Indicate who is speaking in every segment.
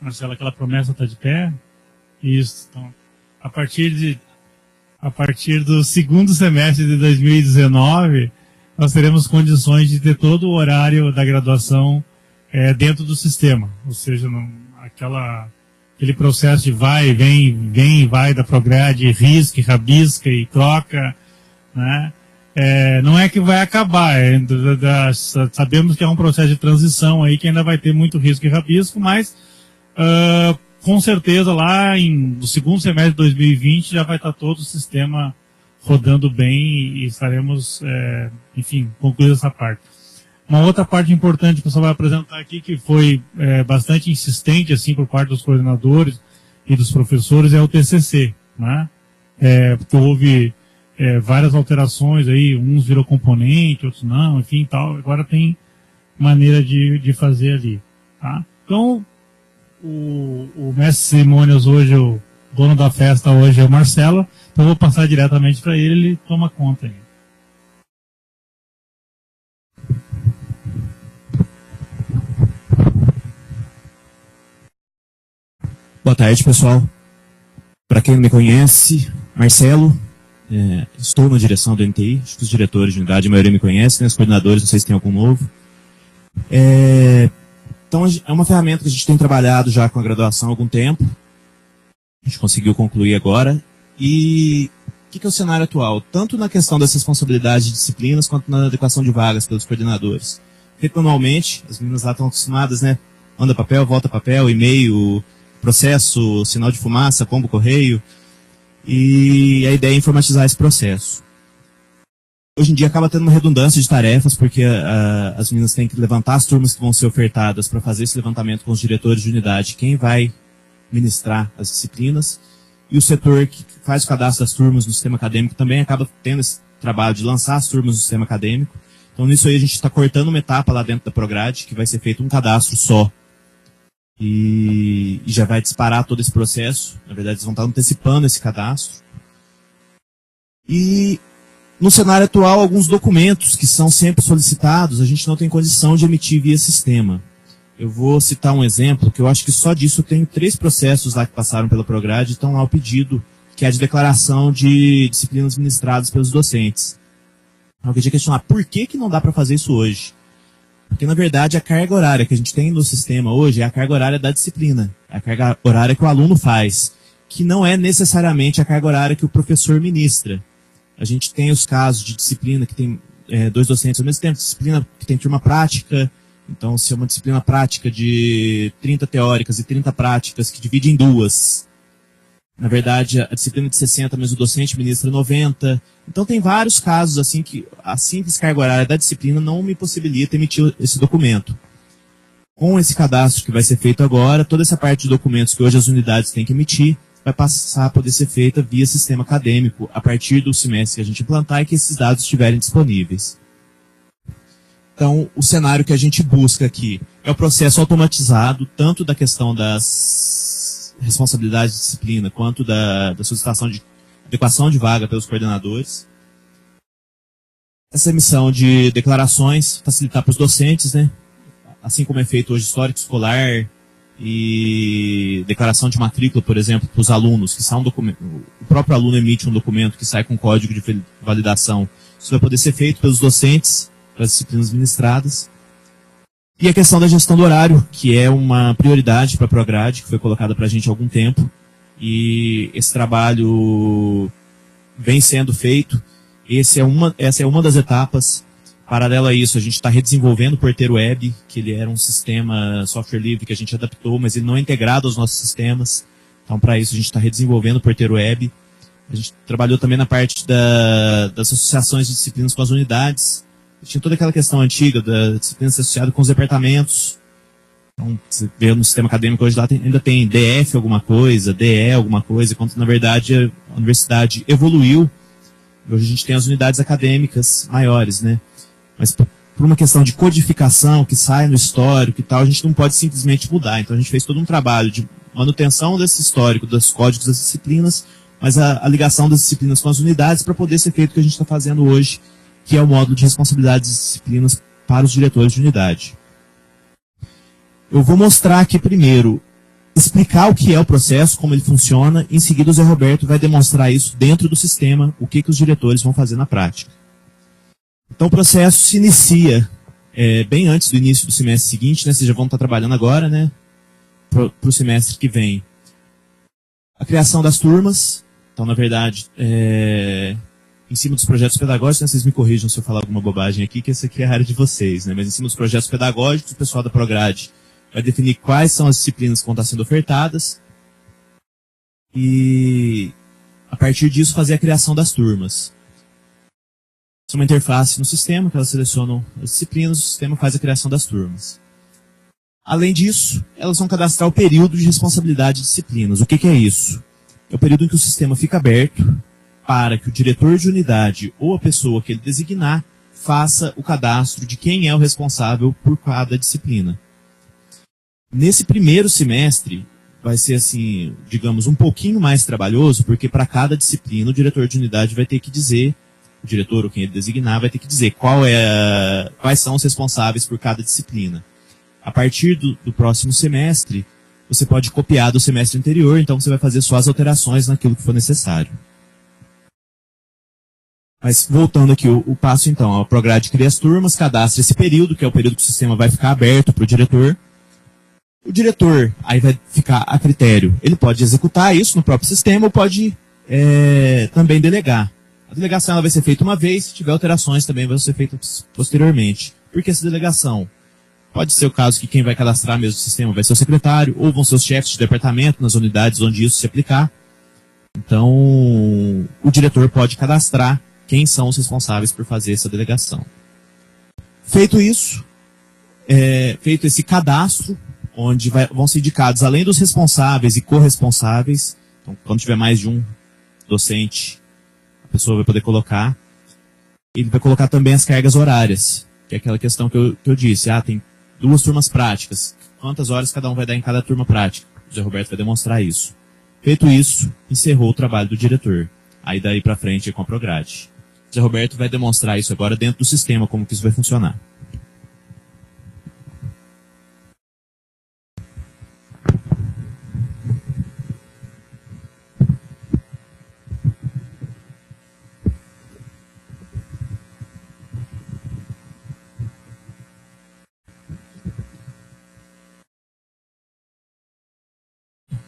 Speaker 1: Marcelo, aquela promessa está de pé? Isso. Então, a partir do segundo semestre de 2019, nós teremos condições de ter todo o horário da graduação dentro do sistema. Ou seja, aquele processo de vai, vem e vai da Prograde, risca, rabisca e troca, né? Não é que vai acabar, sabemos que é um processo de transição aí que ainda vai ter muito risco e rabisco, mas com certeza lá no segundo semestre de 2020 já vai estar todo o sistema rodando bem e estaremos, enfim, concluindo essa parte. Uma outra parte importante que o pessoal vai apresentar aqui, que foi bastante insistente assim por parte dos coordenadores e dos professores, é o TCC, né? Porque houve várias alterações aí, uns virou componente, outros não, enfim, tal. Agora tem maneira de fazer ali, tá? Então, o mestre de cerimônias hoje, o dono da festa hoje é o Marcelo, então eu vou passar diretamente para ele toma conta aí.
Speaker 2: Boa tarde, pessoal. Para quem não me conhece, Marcelo, estou na direção do NTI, acho que os diretores de unidade, a maioria me conhece, né? Os coordenadores, não sei se tem algum novo. Então, é uma ferramenta que a gente tem trabalhado já com a graduação há algum tempo. A gente conseguiu concluir agora. E o que é o cenário atual? Tanto na questão das responsabilidades de disciplinas, quanto na adequação de vagas pelos coordenadores. Feito manualmente, as meninas lá estão acostumadas, né? Manda papel, volta papel, e-mail, processo, sinal de fumaça, pombo correio. E a ideia é informatizar esse processo. Hoje em dia acaba tendo uma redundância de tarefas, porque as meninas têm que levantar as turmas que vão ser ofertadas para fazer esse levantamento com os diretores de unidade, quem vai ministrar as disciplinas, e o setor que faz o cadastro das turmas no sistema acadêmico também acaba tendo esse trabalho de lançar as turmas no sistema acadêmico. Então nisso aí a gente está cortando uma etapa lá dentro da Prograde, que vai ser feito um cadastro só, e já vai disparar todo esse processo. Na verdade eles vão estar antecipando esse cadastro. E no cenário atual, alguns documentos que são sempre solicitados, a gente não tem condição de emitir via sistema. Eu vou citar um exemplo, que eu acho que só disso eu tenho 3 processos lá que passaram pela Prograde e estão lá o pedido, que é a de declaração de disciplinas ministradas pelos docentes. Eu queria questionar, por que não dá para fazer isso hoje? Porque, na verdade, a carga horária que a gente tem no sistema hoje é a carga horária da disciplina, é a carga horária que o aluno faz, que não é necessariamente a carga horária que o professor ministra. A gente tem os casos de disciplina que tem 2 docentes ao mesmo tempo, disciplina que tem turma prática. Então, se é uma disciplina prática de 30 teóricas e 30 práticas que divide em 2, na verdade, a disciplina de 60, mas o docente ministra 90. Então, tem vários casos assim que a simples carga horária da disciplina não me possibilita emitir esse documento. Com esse cadastro que vai ser feito agora, toda essa parte de documentos que hoje as unidades têm que emitir, vai passar a poder ser feita via sistema acadêmico a partir do semestre que a gente implantar e que esses dados estiverem disponíveis. Então, o cenário que a gente busca aqui é o processo automatizado, tanto da questão das responsabilidades de disciplina, quanto da solicitação de adequação de vaga pelos coordenadores. Essa emissão de declarações, facilitar para os docentes, né? Assim como é feito hoje histórico escolar e declaração de matrícula, por exemplo, para os alunos, que são o próprio aluno emite um documento que sai com código de validação. Isso vai poder ser feito pelos docentes, para as disciplinas ministradas. E a questão da gestão do horário, que é uma prioridade para a Prograde, que foi colocada para a gente há algum tempo. E esse trabalho vem sendo feito. Essa é uma das etapas. Paralelo a isso, a gente está redesenvolvendo o Porteiro Web, que ele era um sistema software livre que a gente adaptou, mas ele não é integrado aos nossos sistemas. Então, para isso, a gente está redesenvolvendo o Porteiro Web. A gente trabalhou também na parte das associações de disciplinas com as unidades. Tinha toda aquela questão antiga da disciplina associada com os departamentos. Então, você vê no sistema acadêmico hoje lá ainda tem DF alguma coisa, DE alguma coisa, enquanto na verdade a universidade evoluiu. Hoje a gente tem as unidades acadêmicas maiores, né? Mas por uma questão de codificação que sai no histórico e tal, a gente não pode simplesmente mudar. Então a gente fez todo um trabalho de manutenção desse histórico, dos códigos das disciplinas, mas a ligação das disciplinas com as unidades para poder ser feito o que a gente está fazendo hoje, que é o módulo de responsabilidades e disciplinas para os diretores de unidade. Eu vou mostrar aqui primeiro explicar o que é o processo, como ele funciona. Em seguida, o Zé Roberto vai demonstrar isso dentro do sistema, o que os diretores vão fazer na prática. Então, o processo se inicia bem antes do início do semestre seguinte, né? Vocês já vão estar trabalhando agora, né? Para o semestre que vem. A criação das turmas. Então, na verdade, em cima dos projetos pedagógicos, né? Vocês me corrijam se eu falar alguma bobagem aqui, que essa aqui é a área de vocês, né? Mas em cima dos projetos pedagógicos, o pessoal da Prograde vai definir quais são as disciplinas que vão estar sendo ofertadas e, a partir disso, fazer a criação das turmas. Isso é uma interface no sistema, que elas selecionam as disciplinas, o sistema faz a criação das turmas. Além disso, elas vão cadastrar o período de responsabilidade de disciplinas. O que é isso? É o período em que o sistema fica aberto para que o diretor de unidade ou a pessoa que ele designar faça o cadastro de quem é o responsável por cada disciplina. Nesse primeiro semestre, vai ser assim, digamos, um pouquinho mais trabalhoso, porque para cada disciplina o diretor de unidade vai ter que dizer, o diretor ou quem ele designar vai ter que dizer quais são os responsáveis por cada disciplina. A partir do próximo semestre, você pode copiar do semestre anterior, então você vai fazer suas alterações naquilo que for necessário. Mas voltando aqui o passo então, a Prograde cria as turmas, cadastra esse período, que é o período que o sistema vai ficar aberto para o diretor. O diretor, aí vai ficar a critério, ele pode executar isso no próprio sistema ou pode também delegar. A delegação ela vai ser feita uma vez, se tiver alterações também vão ser feitas posteriormente. Por que essa delegação? Pode ser o caso que quem vai cadastrar mesmo o sistema vai ser o secretário, ou vão ser os chefes de departamento nas unidades onde isso se aplicar. Então, o diretor pode cadastrar quem são os responsáveis por fazer essa delegação. Feito isso, feito esse cadastro, onde vão ser indicados, além dos responsáveis e corresponsáveis, então, quando tiver mais de um docente, a pessoa vai poder colocar. Ele vai colocar também as cargas horárias, que é aquela questão que eu disse. Tem 2 turmas práticas. Quantas horas cada um vai dar em cada turma prática? O Zé Roberto vai demonstrar isso. Feito isso, encerrou o trabalho do diretor. Aí daí para frente é com a Prograde. O Zé Roberto vai demonstrar isso agora dentro do sistema, como que isso vai funcionar.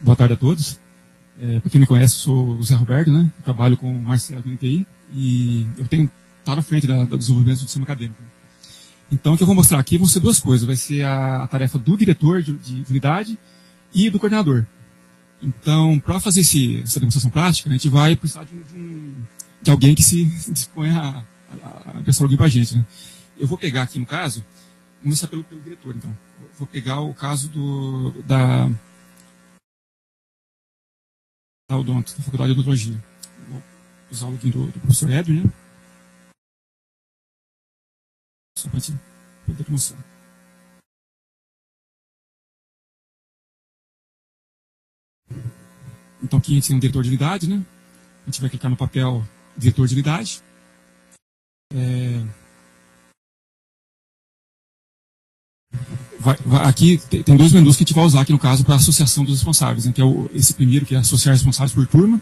Speaker 3: Boa tarde a todos. Para quem me conhece, eu sou o Zé Roberto, né? Eu trabalho com o Marcelo no ITI e eu tenho estado à frente do desenvolvimento do sistema acadêmico. Então, o que eu vou mostrar aqui vão ser 2 coisas. Vai ser a tarefa do diretor de unidade e do coordenador. Então, para fazer essa demonstração prática, a gente vai precisar de alguém que se disponha a prestar alguém para a gente, né? Eu vou pegar aqui, no caso, vamos começar pelo diretor, então. Eu vou pegar o caso da Odonto, da Faculdade de Odontologia. Vou usar o login do professor Edwin, né? Só para te poder mostrar. Então aqui a gente tem um diretor de unidade, né? A gente vai clicar no papel diretor de unidade. Aqui tem 2 menus que a gente vai usar aqui no caso para associação dos responsáveis, né, que é esse primeiro que é associar responsáveis por turma,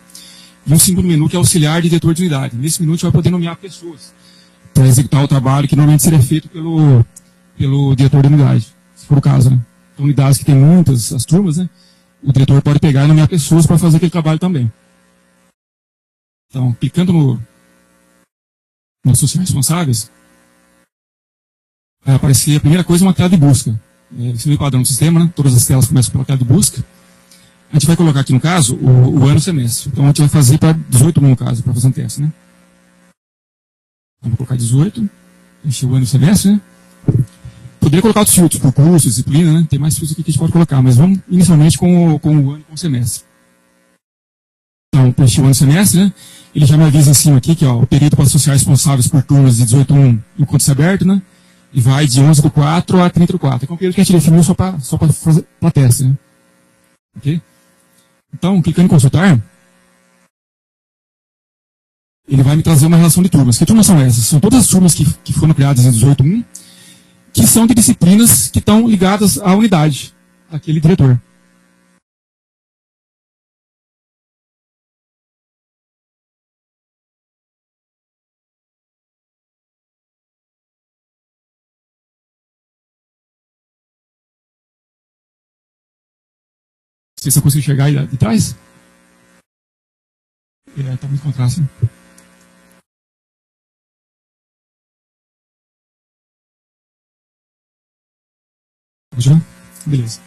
Speaker 3: e um segundo menu que é auxiliar de diretor de unidade. Nesse menu a gente vai poder nomear pessoas para executar o trabalho que normalmente seria feito pelo diretor de unidade, se for o caso, né? Então, unidades que tem muitas as turmas, né, o diretor pode pegar e nomear pessoas para fazer aquele trabalho também. Então, clicando no associar responsáveis, vai aparecer a primeira coisa uma tela de busca. Esse meio padrão do sistema, né? Todas as telas começam pela tela de busca. A gente vai colocar aqui no caso o ano semestre. Então a gente vai fazer para 18 no caso, para fazer um teste, né? Então, vou colocar 18, encher o ano semestre, né? Poderia colocar outros filtros, por curso, disciplina, né? Tem mais filtros aqui que a gente pode colocar, mas vamos inicialmente com o ano e com o semestre. Então, preencher o ano semestre, né? Ele já me avisa em cima aqui que o período para associar responsáveis por turmas de 18 enquanto se aberto, né? E vai de 11/4 a 30/4. É um período que a gente definiu só para fazer para teste, né? Ok? Então, clicando em consultar, ele vai me trazer uma relação de turmas. Que turmas são essas? São todas as turmas que foram criadas em 18/1, que são de disciplinas que estão ligadas à unidade, daquele diretor. sei se eu consigo chegar aí de trás. Tá muito contraste. Já? Beleza.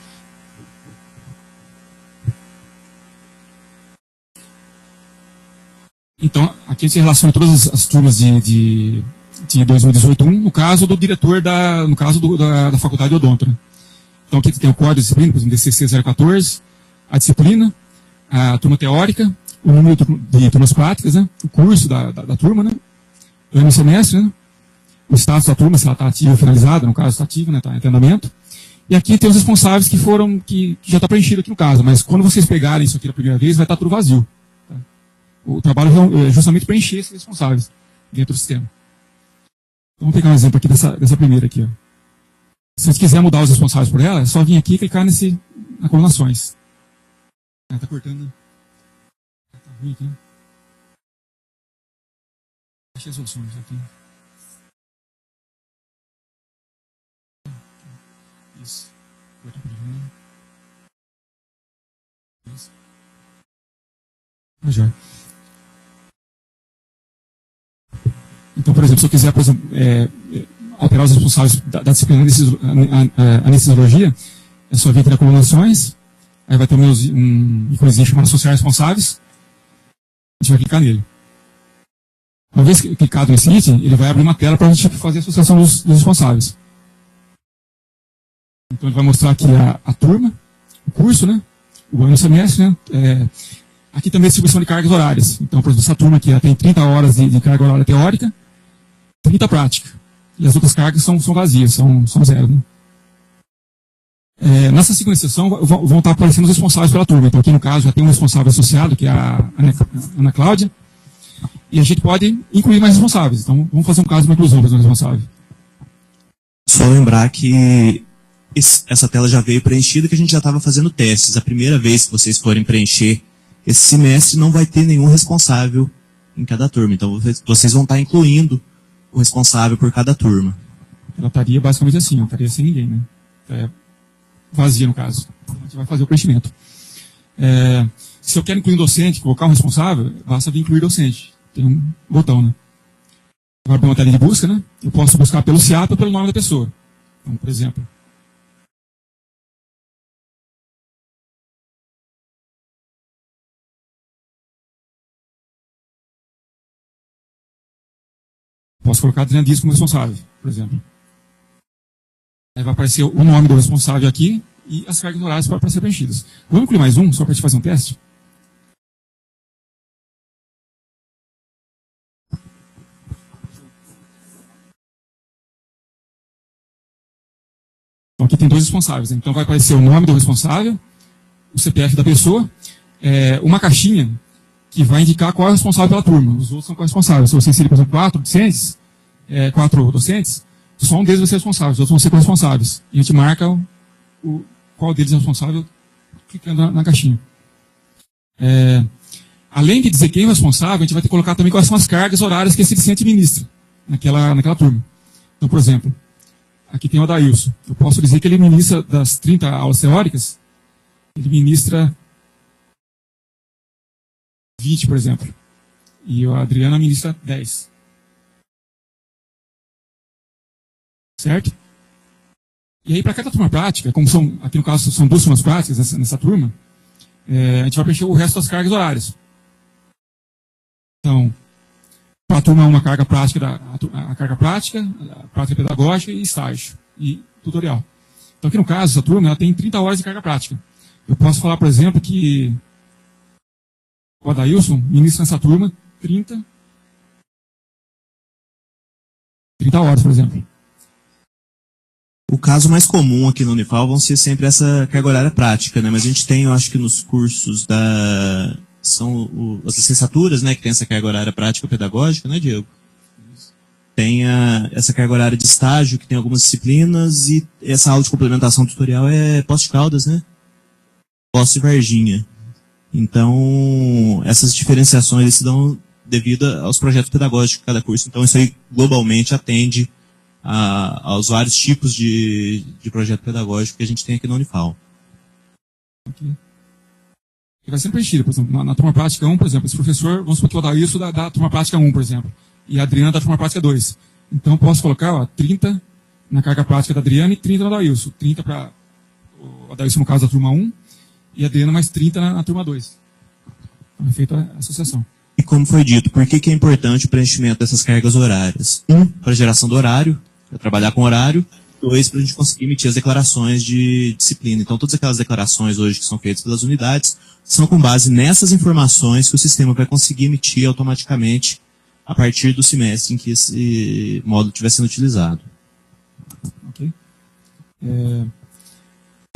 Speaker 3: Então, aqui a gente relaciona todas as turmas de 2018 no caso do diretor no caso da faculdade de odonto, né? Então aqui tem o código de disciplina, por exemplo, DCC 014, a disciplina, a turma teórica, o número de turmas práticas, né? O curso da turma, né? O ano semestre, né? O status da turma, se ela está ativa ou finalizada, no caso está ativa, né? Está em andamento. E aqui tem os responsáveis que já está preenchido aqui no caso, mas quando vocês pegarem isso aqui na primeira vez, vai estar tudo vazio. Tá? O trabalho é justamente preencher esses responsáveis dentro do sistema. Então, vamos pegar um exemplo aqui dessa primeira aqui. Ó. Se você quiser mudar os responsáveis por ela, é só vir aqui e clicar na colunações. Está cortando. Está ruim aqui. Deixa as resoluções aqui. Isso. Corta por aqui. Isso. Já. Então, por exemplo, se eu quiser, por exemplo, alterar os responsáveis da disciplina de anestesiologia, é só vir aqui na colunações, aí vai ter um íconezinho chamado associar responsáveis, a gente vai clicar nele. Uma vez clicado nesse item, ele vai abrir uma tela para a gente fazer a associação dos responsáveis. Então ele vai mostrar aqui a turma, o curso, né? O ano semestre, né? Aqui também a distribuição de cargas horárias. Então, por exemplo, essa turma aqui ela tem 30 horas de carga horária teórica, 30 prática. E as outras cargas são vazias, são zero. Né? Nessa segunda sessão vão estar aparecendo os responsáveis pela turma. Então aqui no caso já tem um responsável associado, que é a Ana Cláudia, e a gente pode incluir mais responsáveis. Então vamos fazer um caso de uma inclusão para os responsáveis.
Speaker 2: Só lembrar que essa tela já veio preenchida, que a gente já estava fazendo testes. A primeira vez que vocês forem preencher esse semestre não vai ter nenhum responsável em cada turma. Então vocês vão estar incluindo o responsável por cada turma.
Speaker 3: Ela estaria basicamente assim, não estaria sem ninguém, né? Vazia no caso. A gente vai fazer o preenchimento. Se eu quero incluir um docente, colocar um responsável, basta vir incluir docente. Tem um botão, né? Agora para uma tela de busca, né? Eu posso buscar pelo CIAP ou pelo nome da pessoa. Então, por exemplo, posso colocar Adriano Dias como responsável, por exemplo. Aí vai aparecer o nome do responsável aqui e as cargas horárias para ser preenchidas. Vamos incluir mais um, só para a gente fazer um teste? Então aqui tem dois responsáveis. Então vai aparecer o nome do responsável, o CPF da pessoa, uma caixinha que vai indicar qual é o responsável pela turma. Os outros são corresponsáveis. Se vocês seriam, por exemplo, 4 docentes, só um deles vai ser responsável, os outros vão ser corresponsáveis. E a gente marca qual deles é responsável clicando na caixinha. Além de dizer quem é o responsável, a gente vai ter que colocar também quais são as cargas horárias que esse docente administra naquela turma. Então, por exemplo, aqui tem o Adailson. Eu posso dizer que ele ministra das 30 aulas teóricas, ele ministra 20, por exemplo. E a Adriana ministra 10. Certo? E aí, para cada turma prática, como aqui no caso são 2 turmas práticas nessa turma, a gente vai preencher o resto das cargas horárias. Então, para a turma 1, uma carga prática, a carga prática, a prática pedagógica e estágio e tutorial. Então, aqui no caso, essa turma ela tem 30 horas de carga prática. Eu posso falar, por exemplo, que o Adailson ministra nessa turma 30 horas, por exemplo.
Speaker 2: O caso mais comum aqui no Unifal vão ser sempre essa carga horária prática, né? Mas a gente tem, eu acho que nos cursos as licenciaturas, né, que tem essa carga horária prática pedagógica, né, Diego? Tem essa carga horária de estágio, que tem algumas disciplinas, e essa aula de complementação tutorial é Poste-Caldas, né? Poste Varginha. Então, essas diferenciações se dão devido aos projetos pedagógicos de cada curso. Então, isso aí globalmente atende aos vários tipos de projeto pedagógico que a gente tem aqui na Unifal.
Speaker 3: Okay. que vai sendo preenchida. Por exemplo, na turma prática 1, por exemplo, esse professor, vamos supor que o Adailson da turma prática 1, por exemplo, e a Adriana da turma prática 2. Então, eu posso colocar 30 na carga prática da Adriana e 30 no Adailson. 30 para o Adailson, no caso, da turma 1, e a Adriana mais 30 na turma 2. Então, é feita a associação.
Speaker 2: E como foi dito, por que é importante o preenchimento dessas cargas horárias? Para a geração do horário, para trabalhar com horário. 2, para a gente conseguir emitir as declarações de disciplina. Então, todas aquelas declarações hoje que são feitas pelas unidades são com base nessas informações que o sistema vai conseguir emitir automaticamente a partir do semestre em que esse módulo estiver sendo utilizado.
Speaker 3: Ok.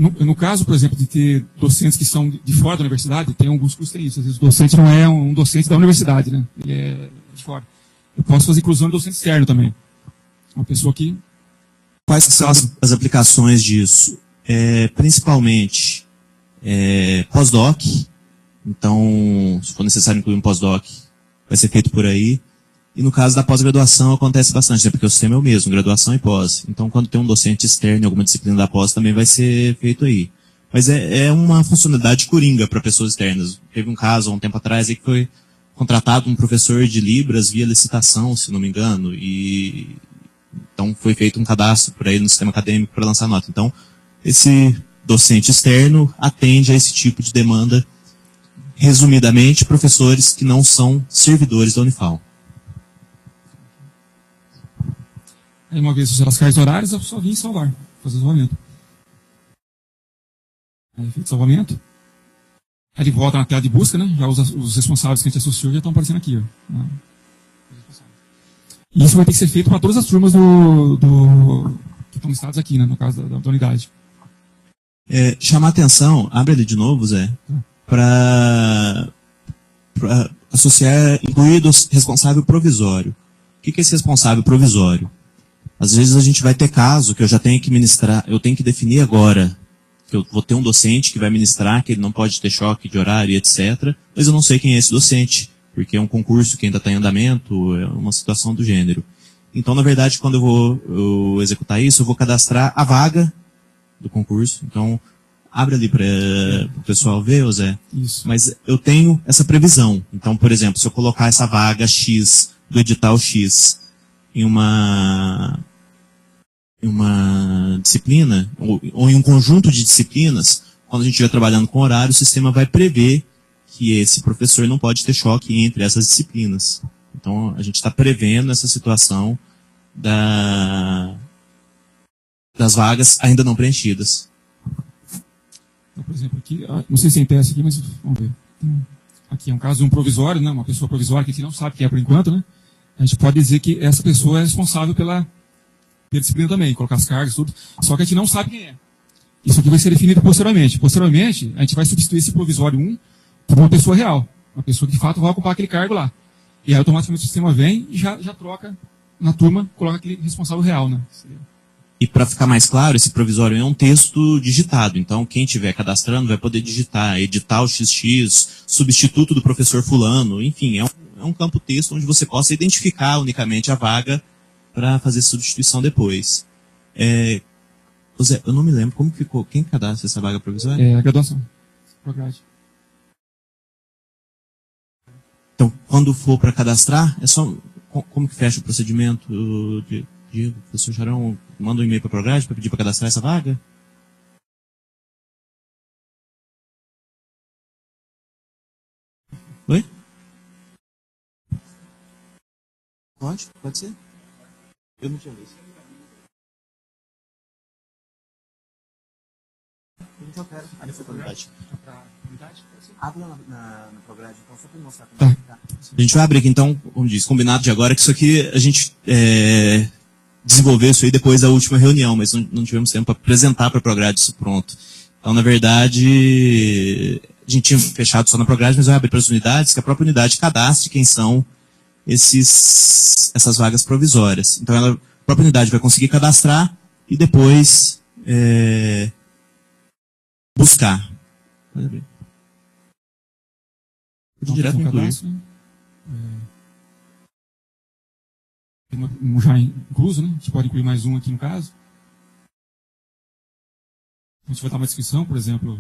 Speaker 3: No caso, por exemplo, de ter docentes que são de fora da universidade, tem alguns cursos que tem isso. Às vezes o docente não é um docente da universidade, né? Ele é de fora. Eu posso fazer inclusão de docente externo também. Uma pessoa que...
Speaker 2: Quais são as aplicações disso? Principalmente pós-doc. Então, se for necessário incluir um pós-doc, vai ser feito por aí. E no caso da pós-graduação acontece bastante, né? Porque o sistema é o mesmo, graduação e pós. Então, quando tem um docente externo em alguma disciplina da pós, também vai ser feito aí. Mas é uma funcionalidade coringa para pessoas externas. Teve um caso há um tempo atrás aí que foi contratado um professor de Libras via licitação, se não me engano, e então foi feito um cadastro por aí no sistema acadêmico para lançar nota. Então, esse docente externo atende a esse tipo de demanda, resumidamente, professores que não são servidores da Unifal.
Speaker 3: Aí, uma vez as cargas horárias, eu só vim salvar, fazer o salvamento. Aí, feito o salvamento. Aí ele volta na tela de busca, né? Já os responsáveis que a gente associou já estão aparecendo aqui, ó. E isso vai ter que ser feito para todas as turmas que estão listadas aqui, né? No caso da unidade.
Speaker 2: Chamar atenção, abre ali de novo, Zé, para associar, incluir responsável provisório. O que é esse responsável provisório? Às vezes a gente vai ter caso que eu já tenho que ministrar, eu tenho que definir agora que eu vou ter um docente que vai ministrar, que ele não pode ter choque de horário, etc. Mas eu não sei quem é esse docente, porque é um concurso que ainda está em andamento, é uma situação do gênero. Então, na verdade, quando eu vou executar isso, eu vou cadastrar a vaga do concurso. Então, abre ali para o pessoal ver, Zé.
Speaker 3: Isso.
Speaker 2: Mas eu tenho essa previsão. Então, por exemplo, se eu colocar essa vaga X do edital X em uma disciplina, ou em um conjunto de disciplinas, quando a gente estiver trabalhando com horário, o sistema vai prever que esse professor não pode ter choque entre essas disciplinas. Então, a gente está prevendo essa situação das vagas ainda não preenchidas.
Speaker 3: Então, por exemplo, aqui, não sei se tem teste aqui, mas vamos ver. Aqui é um caso de um provisório, né? Uma pessoa provisória que a gente não sabe quem é por enquanto, né? A gente pode dizer que essa pessoa é responsável pela disciplina também, colocar as cargas, tudo. Só que a gente não sabe quem é. Isso aqui vai ser definido posteriormente. Posteriormente, a gente vai substituir esse provisório 1 por uma pessoa real. Uma pessoa que, de fato, vai ocupar aquele cargo lá. E aí, automaticamente, o sistema vem e já troca na turma, coloca aquele responsável real, né?
Speaker 2: E para ficar mais claro, esse provisório é um texto digitado. Então, quem estiver cadastrando vai poder digitar edital XX, substituto do professor fulano. Enfim, é um campo texto onde você possa identificar unicamente a vaga para fazer substituição depois. Zé, eu não me lembro como ficou. Quem cadastra essa vaga provisória?
Speaker 3: É a graduação. Prograde.
Speaker 2: Então, quando for para cadastrar, é só... Como que fecha o procedimento, Diego? O professor Charão manda um e-mail para a Prograde para pedir para cadastrar essa vaga? Oi? Pode ser? Eu não tinha visto. Então, eu quero. Ali foi para a unidade. Abre lá na Prograde, então, só para mostrar como tá. A gente vai abrir aqui, então, como diz, combinado de agora, que isso aqui a gente desenvolveu isso aí depois da última reunião, mas não tivemos tempo para apresentar para a Prograde isso pronto. Então, na verdade, a gente tinha fechado só na Prograde, mas vai abrir para as unidades, que a própria unidade cadastre quem são essas vagas provisórias. Então, a própria unidade vai conseguir cadastrar e depois buscar. Pode abrir. Direto no cadastro.
Speaker 3: Já incluso, né? A gente pode incluir mais um aqui no caso. A gente vai dar uma descrição, por exemplo.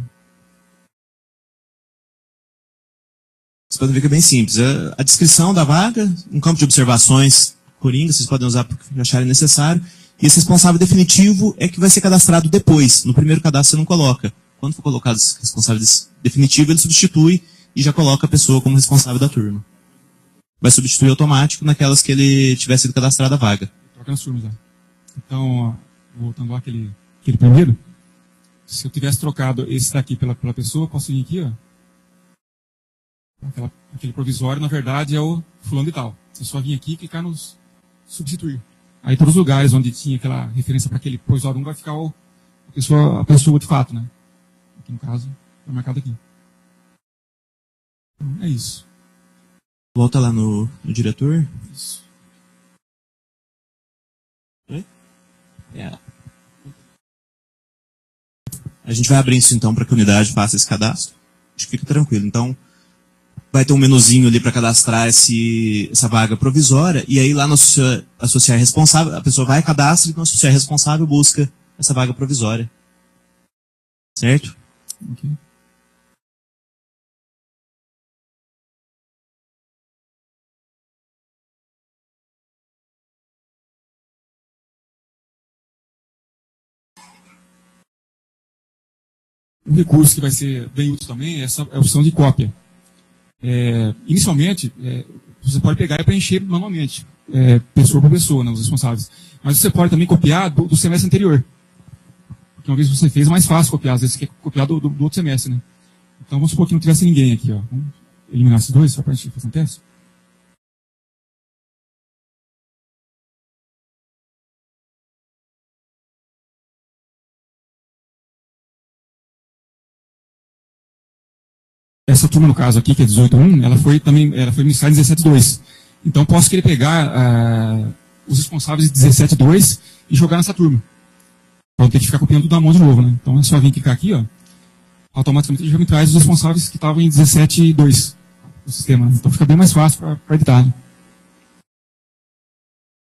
Speaker 2: Vocês podem ver que é bem simples. A descrição da vaga, um campo de observações coringa, vocês podem usar porque acharem necessário. E esse responsável definitivo é que vai ser cadastrado depois. No primeiro cadastro você não coloca. Quando for colocado esse responsável definitivo, ele substitui e já coloca a pessoa como responsável da turma. Vai substituir automático naquelas que ele tivesse sido cadastrado a vaga.
Speaker 3: Troca nas turmas, Então, ó, voltando lá aquele primeiro, se eu tivesse trocado esse daqui pela pessoa, eu posso vir aqui, ó. Aquele provisório, na verdade, é o fulano de tal. Você só vir aqui e clicar nos substituir. Aí todos os lugares onde tinha aquela referência para aquele provisório 1 vai ficar a pessoa de fato, né? Aqui no caso, está marcado aqui. Então, é isso.
Speaker 2: Volta lá no diretor.
Speaker 3: Isso.
Speaker 2: Oi? A gente vai abrir isso então para que a unidade faça esse cadastro. Acho que fica tranquilo. Então, vai ter um menuzinho ali para cadastrar essa vaga provisória, e aí lá no associar responsável, a pessoa vai, cadastra, e no associar responsável busca essa vaga provisória. Certo?
Speaker 3: Ok. Um recurso que vai ser bem útil também é a opção de cópia. Inicialmente, você pode pegar e preencher manualmente, pessoa por pessoa, né, os responsáveis. Mas você pode também copiar do semestre anterior. Porque uma vez que você fez, é mais fácil copiar. Às vezes você quer copiar do outro semestre, né? Então vamos supor que não tivesse ninguém aqui, ó. Vamos eliminar esses dois, só para a gente fazer um teste. Essa turma, no caso aqui, que é 18.1, ela foi iniciada em 17.2. Então, posso querer pegar os responsáveis de 17.2 e jogar nessa turma. Para não ter que ficar copiando tudo na mão de novo, né? Então, é só vir clicar aqui, ó. Automaticamente ele já me traz os responsáveis que estavam em 17.2 no sistema. Então, fica bem mais fácil para editar. Né?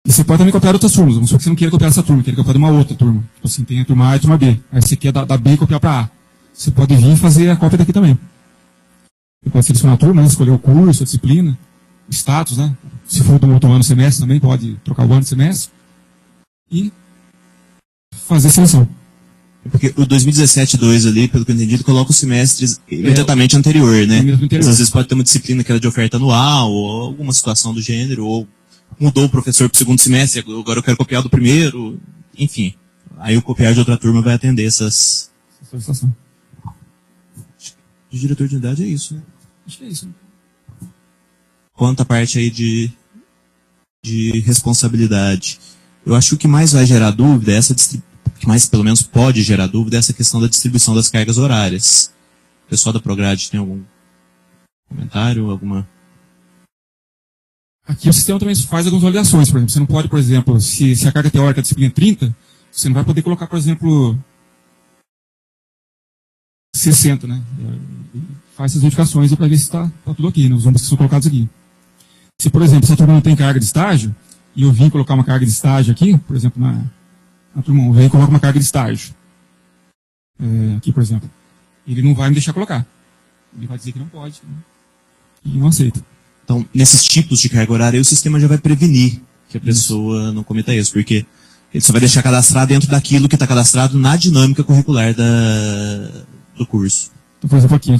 Speaker 3: E você pode também copiar outras turmas. Vamos supor que você não queira copiar essa turma, queira copiar de uma outra turma. Tipo assim, tem a turma A e a turma B. Aí você quer da B e copiar para A. Você pode vir e fazer a cópia daqui também. Você pode selecionar a turma, né? Escolher o curso, a disciplina, o status, né? Se for do outro ano do semestre também, pode trocar o ano do semestre. E fazer a seleção.
Speaker 2: Porque o 2017-2 ali, pelo que eu entendi, ele coloca os semestres imediatamente anterior, né? Mas às vezes pode ter uma disciplina que era de oferta anual, ou alguma situação do gênero, ou mudou o professor para o segundo semestre, agora eu quero copiar do primeiro, enfim. Aí o copiar de outra turma vai atender essas...
Speaker 3: solicitação.
Speaker 2: De diretor de unidade é isso, né?
Speaker 3: Acho que é isso. Né?
Speaker 2: Quanto à parte aí de responsabilidade, eu acho que o que mais vai gerar dúvida é o que mais, pelo menos, pode gerar dúvida é essa questão da distribuição das cargas horárias. O pessoal da Prograde tem algum comentário, alguma...
Speaker 3: Aqui o sistema também faz algumas validações, por exemplo. Você não pode, por exemplo, se a carga teórica da disciplina é 30, você não vai poder colocar, por exemplo, 60, né? Faz essas verificações para ver se está tudo aqui, né? Os números que são colocados aqui. Se, por exemplo, essa turma não tem carga de estágio, e eu vim colocar uma carga de estágio aqui, por exemplo, na turma 1, eu venho e coloco uma carga de estágio. Aqui, por exemplo. Ele não vai me deixar colocar. Ele vai dizer que não pode, né? E não aceita.
Speaker 2: Então, nesses tipos de carga horária, o sistema já vai prevenir que a pessoa não cometa isso, porque ele só vai deixar cadastrar dentro daquilo que está cadastrado na dinâmica curricular do curso.
Speaker 3: Então, por exemplo, aqui,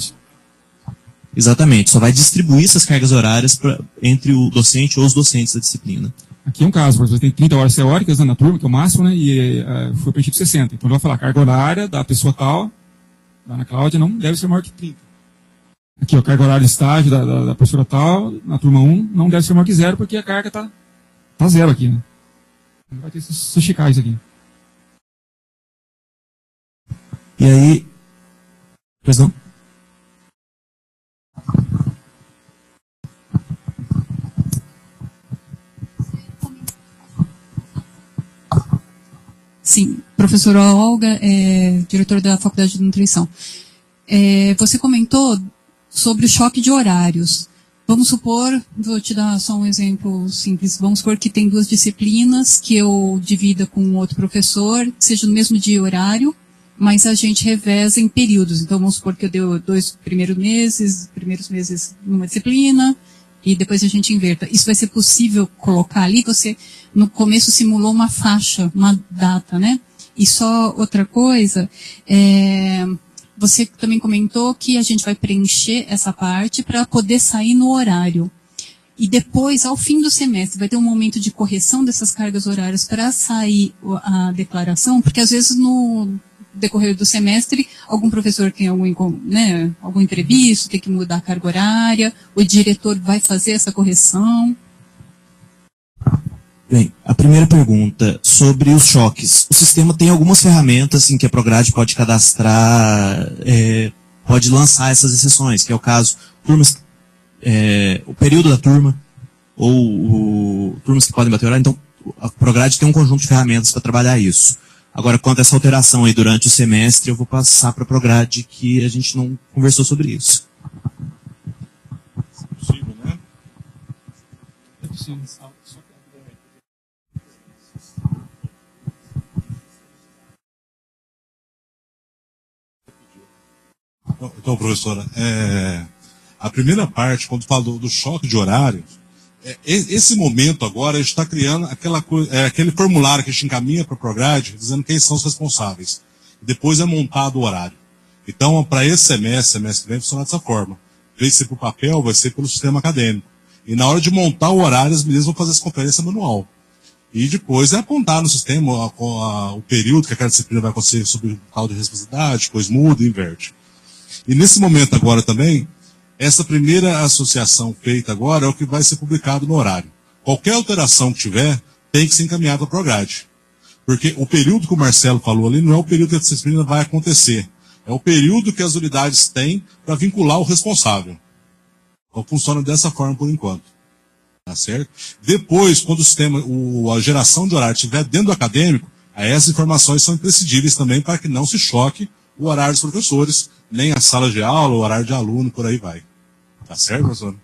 Speaker 2: exatamente, só vai distribuir essas cargas horárias entre o docente ou os docentes da disciplina.
Speaker 3: Aqui é um caso, por exemplo, tem 30 horas teóricas, né, na turma, que é o máximo, né, e foi preenchido 60. Então ele vai falar, carga horária da pessoa tal, da Ana Cláudia, não deve ser maior que 30. Aqui, ó, carga horária de estágio da professora tal, na turma 1, não deve ser maior que 0, porque a carga tá 0 aqui, né. Não vai ter essas checagem aqui.
Speaker 2: E aí... Pois não?
Speaker 4: Sim, professora Olga, diretora da Faculdade de Nutrição. Você comentou sobre o choque de horários. Vamos supor, vou te dar só um exemplo simples, vamos supor que tem 2 disciplinas que eu divida com outro professor, seja no mesmo dia e horário, mas a gente reveza em períodos. Então, vamos supor que eu dei 2 primeiros meses numa disciplina, e depois a gente inverta. Isso vai ser possível colocar ali? Você, no começo, simulou uma faixa, uma data, né? E só outra coisa, você também comentou que a gente vai preencher essa parte para poder sair no horário. E depois, ao fim do semestre, vai ter um momento de correção dessas cargas horárias para sair a declaração, porque às vezes no decorrer do semestre, algum professor tem algum imprevisto, tem que mudar a carga horária, o diretor vai fazer essa correção.
Speaker 2: Bem, a primeira pergunta, sobre os choques. O sistema tem algumas ferramentas em que a Prograde pode cadastrar, pode lançar essas exceções, que é o caso, o período da turma, ou turmas que podem bater horário. Então, a Prograde tem um conjunto de ferramentas para trabalhar isso. Agora, quanto a essa alteração aí durante o semestre, eu vou passar para a Prograde, que a gente não conversou sobre isso.
Speaker 3: É possível, né? É possível.
Speaker 5: Então, professora, a primeira parte, quando fala do choque de horário, esse momento agora a gente está criando aquele formulário que a gente encaminha para a Prograde, dizendo quem são os responsáveis. Depois é montado o horário. Então, para esse semestre que vem, funciona dessa forma. Em vez de ser por papel, vai ser pelo sistema acadêmico. E na hora de montar o horário, as meninas vão fazer essa conferência manual. E depois é apontar no sistema o período que aquela disciplina vai acontecer sob tal de responsabilidade, depois muda e inverte. E nesse momento agora também, essa primeira associação feita agora é o que vai ser publicado no horário. Qualquer alteração que tiver, tem que ser encaminhada para a Prograde. Porque o período que o Marcelo falou ali não é o período que a disciplina vai acontecer. É o período que as unidades têm para vincular o responsável. Então funciona dessa forma por enquanto. Tá certo? Depois, quando o sistema, a geração de horário estiver dentro do acadêmico, aí essas informações são imprescindíveis também para que não se choque o horário dos professores, nem a sala de aula, o horário de aluno, por aí vai. Tá certo, professor?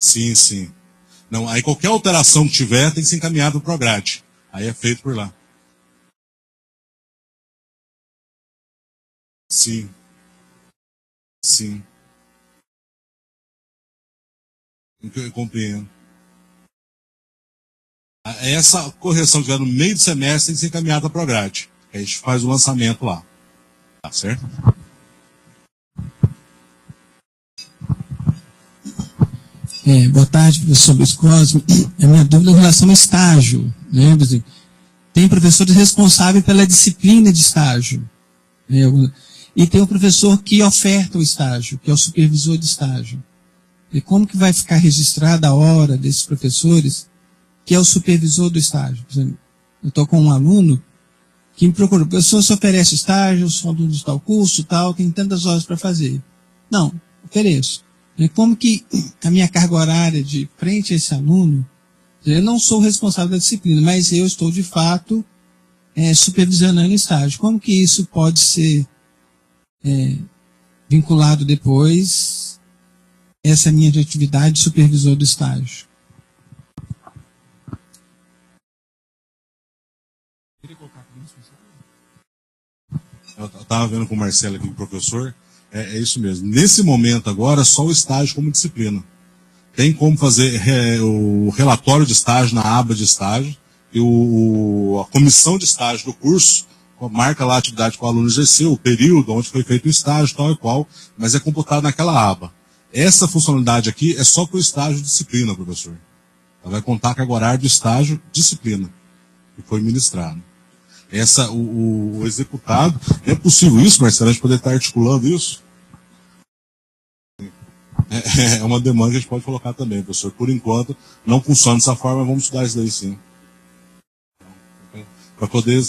Speaker 5: Sim, sim. Não, aí qualquer alteração que tiver tem que ser encaminhado para o Prograde. Aí é feito por lá. Sim. Sim. Eu compreendo. Essa correção que tiver no meio do semestre tem que ser encaminhada para a Prograde. Aí a gente faz o lançamento lá. Tá certo?
Speaker 6: Boa tarde, professor Luiz Cosme. A minha dúvida é em relação ao estágio. Né? Tem professores responsáveis pela disciplina de estágio. Né? E tem o professor que oferta o estágio, que é o supervisor de estágio. E como que vai ficar registrada a hora desses professores, que é o supervisor do estágio? Por exemplo, eu estou com um aluno que me procura, o professor se oferece estágio, eu sou aluno de tal curso, tal, tem tantas horas para fazer. Não, ofereço. E como que a minha carga horária de frente a esse aluno, eu não sou responsável da disciplina, mas eu estou de fato supervisionando o estágio. Como que isso pode ser vinculado depois, essa minha atividade de supervisor do estágio?
Speaker 5: Eu estava vendo com o Marcelo aqui, o professor, é isso mesmo. Nesse momento agora, só o estágio como disciplina. Tem como fazer o relatório de estágio na aba de estágio, e a comissão de estágio do curso marca lá a atividade que o aluno exerceu, o período onde foi feito o estágio, tal e qual, mas é computado naquela aba. Essa funcionalidade aqui é só para o estágio de disciplina, professor. Ela vai contar a carga horária do estágio disciplina que foi ministrado. O executado, é possível isso, Marcelo, a gente poder estar articulando isso? É uma demanda que a gente pode colocar também, professor. Por enquanto, não funciona dessa forma, vamos estudar isso daí sim. Para poder...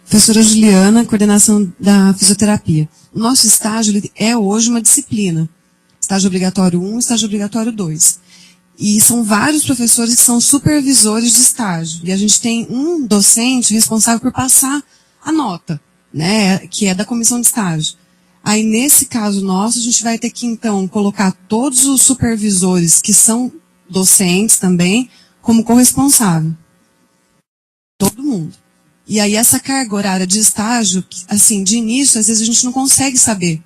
Speaker 7: Professora Juliana, coordenação da fisioterapia. O nosso estágio é hoje uma disciplina. Estágio obrigatório 1, estágio obrigatório 2. E são vários professores que são supervisores de estágio. E a gente tem um docente responsável por passar a nota. né, que é da comissão de estágio. Aí, nesse caso nosso, a gente vai ter que, então, colocar todos os supervisores que são docentes também como corresponsável. Todo mundo. E aí, essa carga horária de estágio, assim, de início, às vezes a gente não consegue saber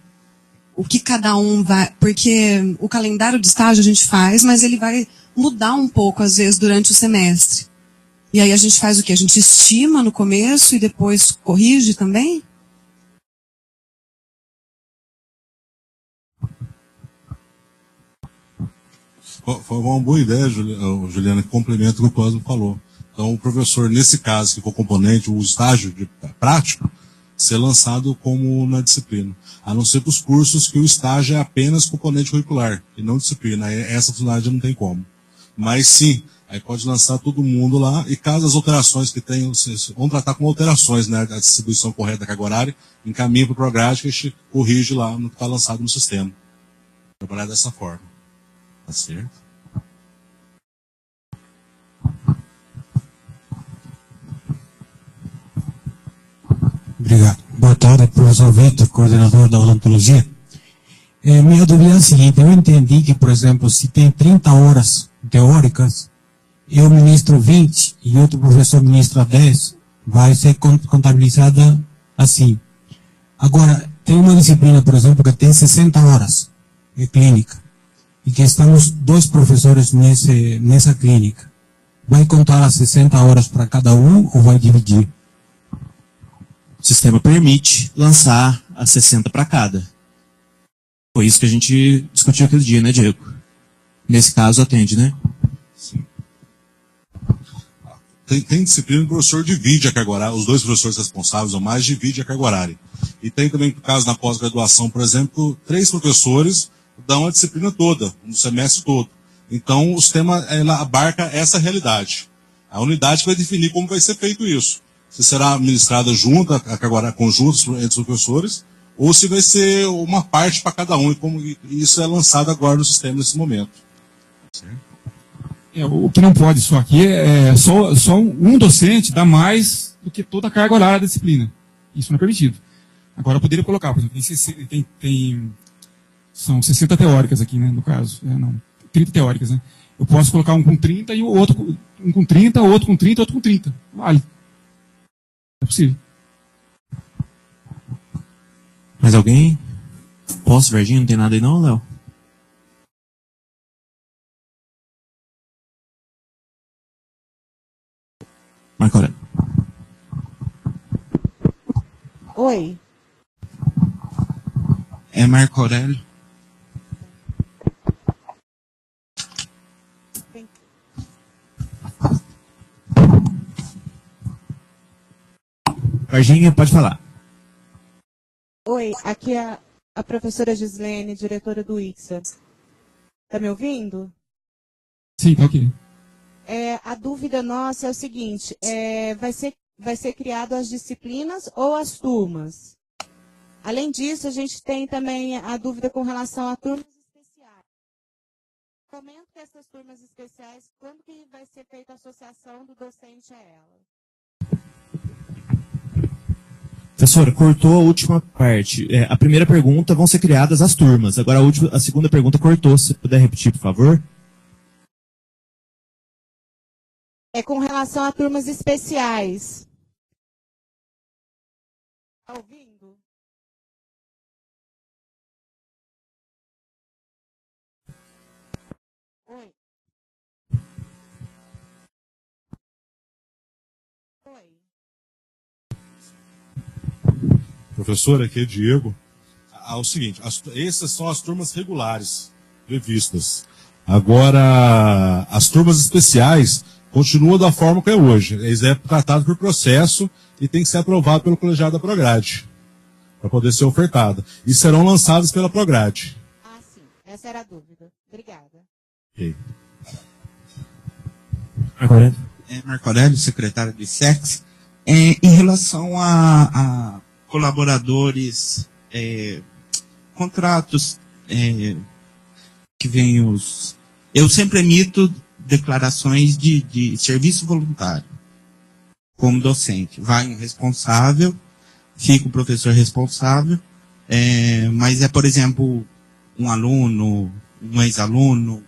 Speaker 7: o que cada um vai... Porque o calendário de estágio a gente faz, mas ele vai mudar um pouco, às vezes, durante o semestre. E aí a gente faz o quê? A gente estima no começo e depois corrige também?
Speaker 5: Foi uma boa ideia, Juliana, que complementa o que o Cosmo falou. Então, o professor, nesse caso, que for componente, o estágio prático, ser lançado como na disciplina. A não ser para os cursos que o estágio é apenas componente curricular e não disciplina. Aí essa funcionalidade não tem como. Mas sim, aí pode lançar todo mundo lá, e caso as alterações que tenham, vão tratar como alterações, né, a distribuição correta da carga horária, encaminha para o progrático e a gente corrige lá no que está lançado no sistema. Trabalhar dessa forma. Tá certo?
Speaker 8: Obrigado. Boa tarde, professor Vitor, coordenador da odontologia. Minha dúvida é a seguinte: eu entendi que, por exemplo, se tem 30 horas teóricas, eu ministro 20 e outro professor ministra 10, vai ser contabilizada assim. Agora, tem uma disciplina, por exemplo, que tem 60 horas de clínica, e que estamos 2 professores nessa clínica. Vai contar as 60 horas para cada um ou vai dividir?
Speaker 2: O sistema permite lançar as 60 para cada. Foi isso que a gente discutiu aquele dia, né, Diego? Nesse caso, atende, né?
Speaker 5: Sim. Tem disciplina que o professor divide a carga horária, os 2 professores responsáveis ou mais dividem a carga horária. E tem também, no caso na pós-graduação, por exemplo, 3 professores dão a disciplina toda, no semestre todo. Então, o sistema abarca essa realidade. A unidade vai definir como vai ser feito isso. Se será administrada junta, a carga horária conjunta entre os professores, ou se vai ser uma parte para cada um, e como isso é lançado agora no sistema nesse momento.
Speaker 3: O que não pode só aqui é só um docente dá mais do que toda a carga horária da disciplina. Isso não é permitido. Agora, eu poderia colocar, por exemplo, são 60 teóricas aqui, né, no caso. 30 teóricas, né? Eu posso colocar um com 30 e o outro um com 30, outro com 30, outro com 30. Vale. É possível.
Speaker 2: Mais alguém? Posso, Verdinho? Não tem nada aí não, Léo? Marco Aurélio.
Speaker 9: Oi.
Speaker 2: É Marco Aurélio. Varginha, pode falar.
Speaker 9: Oi, aqui é a professora Gislene, diretora do ICSA. Tá me ouvindo?
Speaker 3: Sim, tá ok.
Speaker 9: A dúvida nossa é o seguinte, vai ser criado as disciplinas ou as turmas? Além disso, a gente tem também a dúvida com relação a turmas especiais. Comento que essas turmas especiais, quando que vai ser feita a associação do docente a elas?
Speaker 2: Professora, cortou a última parte. A primeira pergunta, vão ser criadas as turmas. Agora a segunda pergunta cortou. Se puder repetir, por favor.
Speaker 9: É com relação a turmas especiais. Está ouvindo? Oi. Oi.
Speaker 5: Professor, aqui é Diego. É o seguinte, essas são as turmas regulares previstas. Agora, as turmas especiais continuam da forma que é hoje. Eles é tratado por processo e tem que ser aprovado pelo colegiado da Prograde para poder ser ofertada. E serão lançadas pela Prograde.
Speaker 9: Ah, sim. Essa era a dúvida. Obrigada.
Speaker 5: Ok.
Speaker 2: Marco Aurélio.
Speaker 10: Marco Aurélio, secretário do ISEX. Em relação a colaboradores, contratos que vem os... Eu sempre emito declarações de serviço voluntário como docente. Vai um responsável, fica o professor responsável, mas por exemplo, um aluno, um ex-aluno,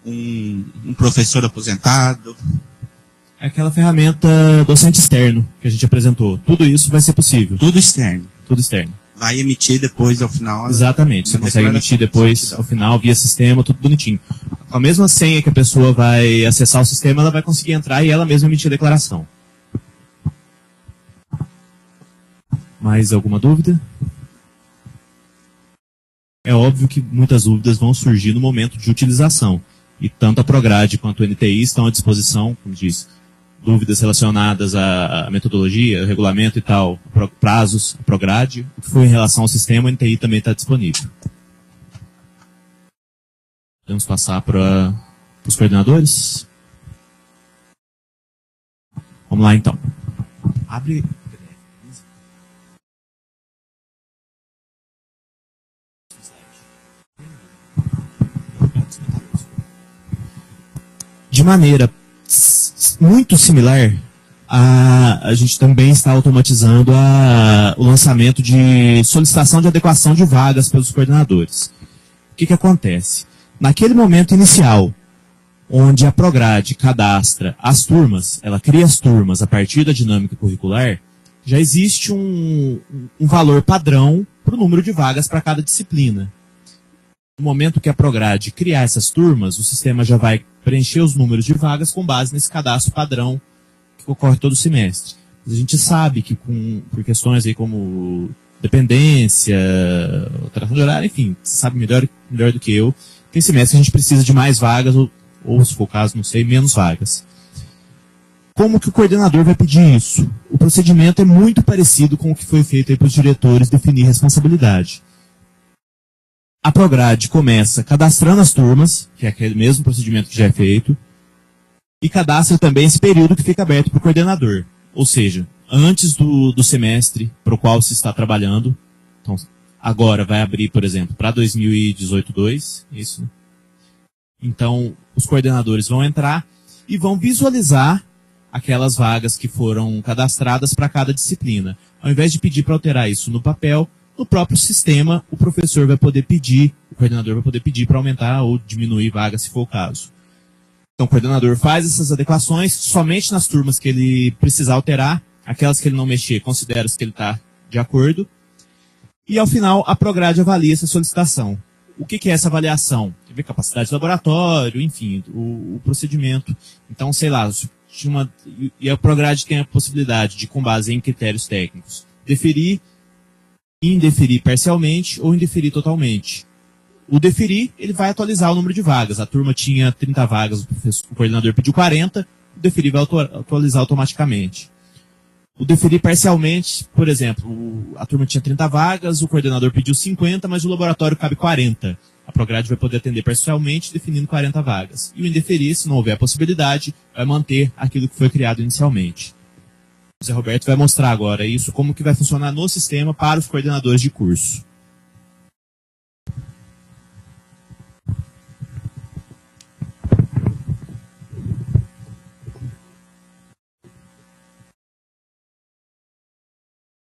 Speaker 10: um professor aposentado.
Speaker 2: É aquela ferramenta docente externo que a gente apresentou. Tudo isso vai ser possível.
Speaker 10: Tudo externo.
Speaker 2: Tudo externo.
Speaker 10: Vai emitir depois, ao final.
Speaker 2: Exatamente. Você consegue emitir depois, ao final, via sistema, tudo bonitinho. Com a mesma senha que a pessoa vai acessar o sistema, ela vai conseguir entrar e ela mesma emitir a declaração. Mais alguma dúvida? É óbvio que muitas dúvidas vão surgir no momento de utilização. E tanto a Prograde quanto o NTI estão à disposição, como diz, dúvidas relacionadas à metodologia, regulamento e tal, prazos, a Prograde. O que for em relação ao sistema, o NTI também está disponível. Podemos passar para os coordenadores? Vamos lá, então. Abre... De maneira muito similar, a gente também está automatizando o lançamento de solicitação de adequação de vagas pelos coordenadores. O que acontece? Naquele momento inicial, onde a Prograde cadastra as turmas, ela cria as turmas a partir da dinâmica curricular, já existe um valor padrão para o número de vagas para cada disciplina. No momento que a Prograde criar essas turmas, o sistema já vai preencher os números de vagas com base nesse cadastro padrão que ocorre todo semestre. A gente sabe que por questões aí como dependência, alteração de horário, enfim, você sabe melhor do que eu, tem semestre a gente precisa de mais vagas, ou se for o caso, não sei, menos vagas. Como que o coordenador vai pedir isso? O procedimento é muito parecido com o que foi feito aí para os diretores definir responsabilidade. A Prograde começa cadastrando as turmas, que é aquele mesmo procedimento que já é feito, e cadastra também esse período que fica aberto para o coordenador. Ou seja, antes do semestre para o qual se está trabalhando. Então, agora vai abrir, por exemplo, para 2018-2, isso. Então, os coordenadores vão entrar e vão visualizar aquelas vagas que foram cadastradas para cada disciplina. Ao invés de pedir para alterar isso no papel, no próprio sistema, o professor vai poder pedir, o coordenador vai poder pedir para aumentar ou diminuir vagas, se for o caso. Então, o coordenador faz essas adequações somente nas turmas que ele precisar alterar, aquelas que ele não mexer, considera que ele está de acordo. E, ao final, a Prograde avalia essa solicitação. O que é essa avaliação? Tem a ver capacidade de laboratório, enfim, o procedimento. Então, sei lá, e a Prograde tem a possibilidade de, com base em critérios técnicos, deferir, indeferir parcialmente ou indeferir totalmente. O deferir, ele vai atualizar o número de vagas. A turma tinha 30 vagas, o coordenador pediu 40, o deferir vai atualizar automaticamente. O deferir parcialmente, por exemplo, a turma tinha 30 vagas, o coordenador pediu 50, mas o laboratório cabe 40. A Prograde vai poder atender parcialmente, definindo 40 vagas. E o indeferir, se não houver a possibilidade, vai manter aquilo que foi criado inicialmente. O Zé Roberto vai mostrar agora isso, como que vai funcionar no sistema para os coordenadores de curso.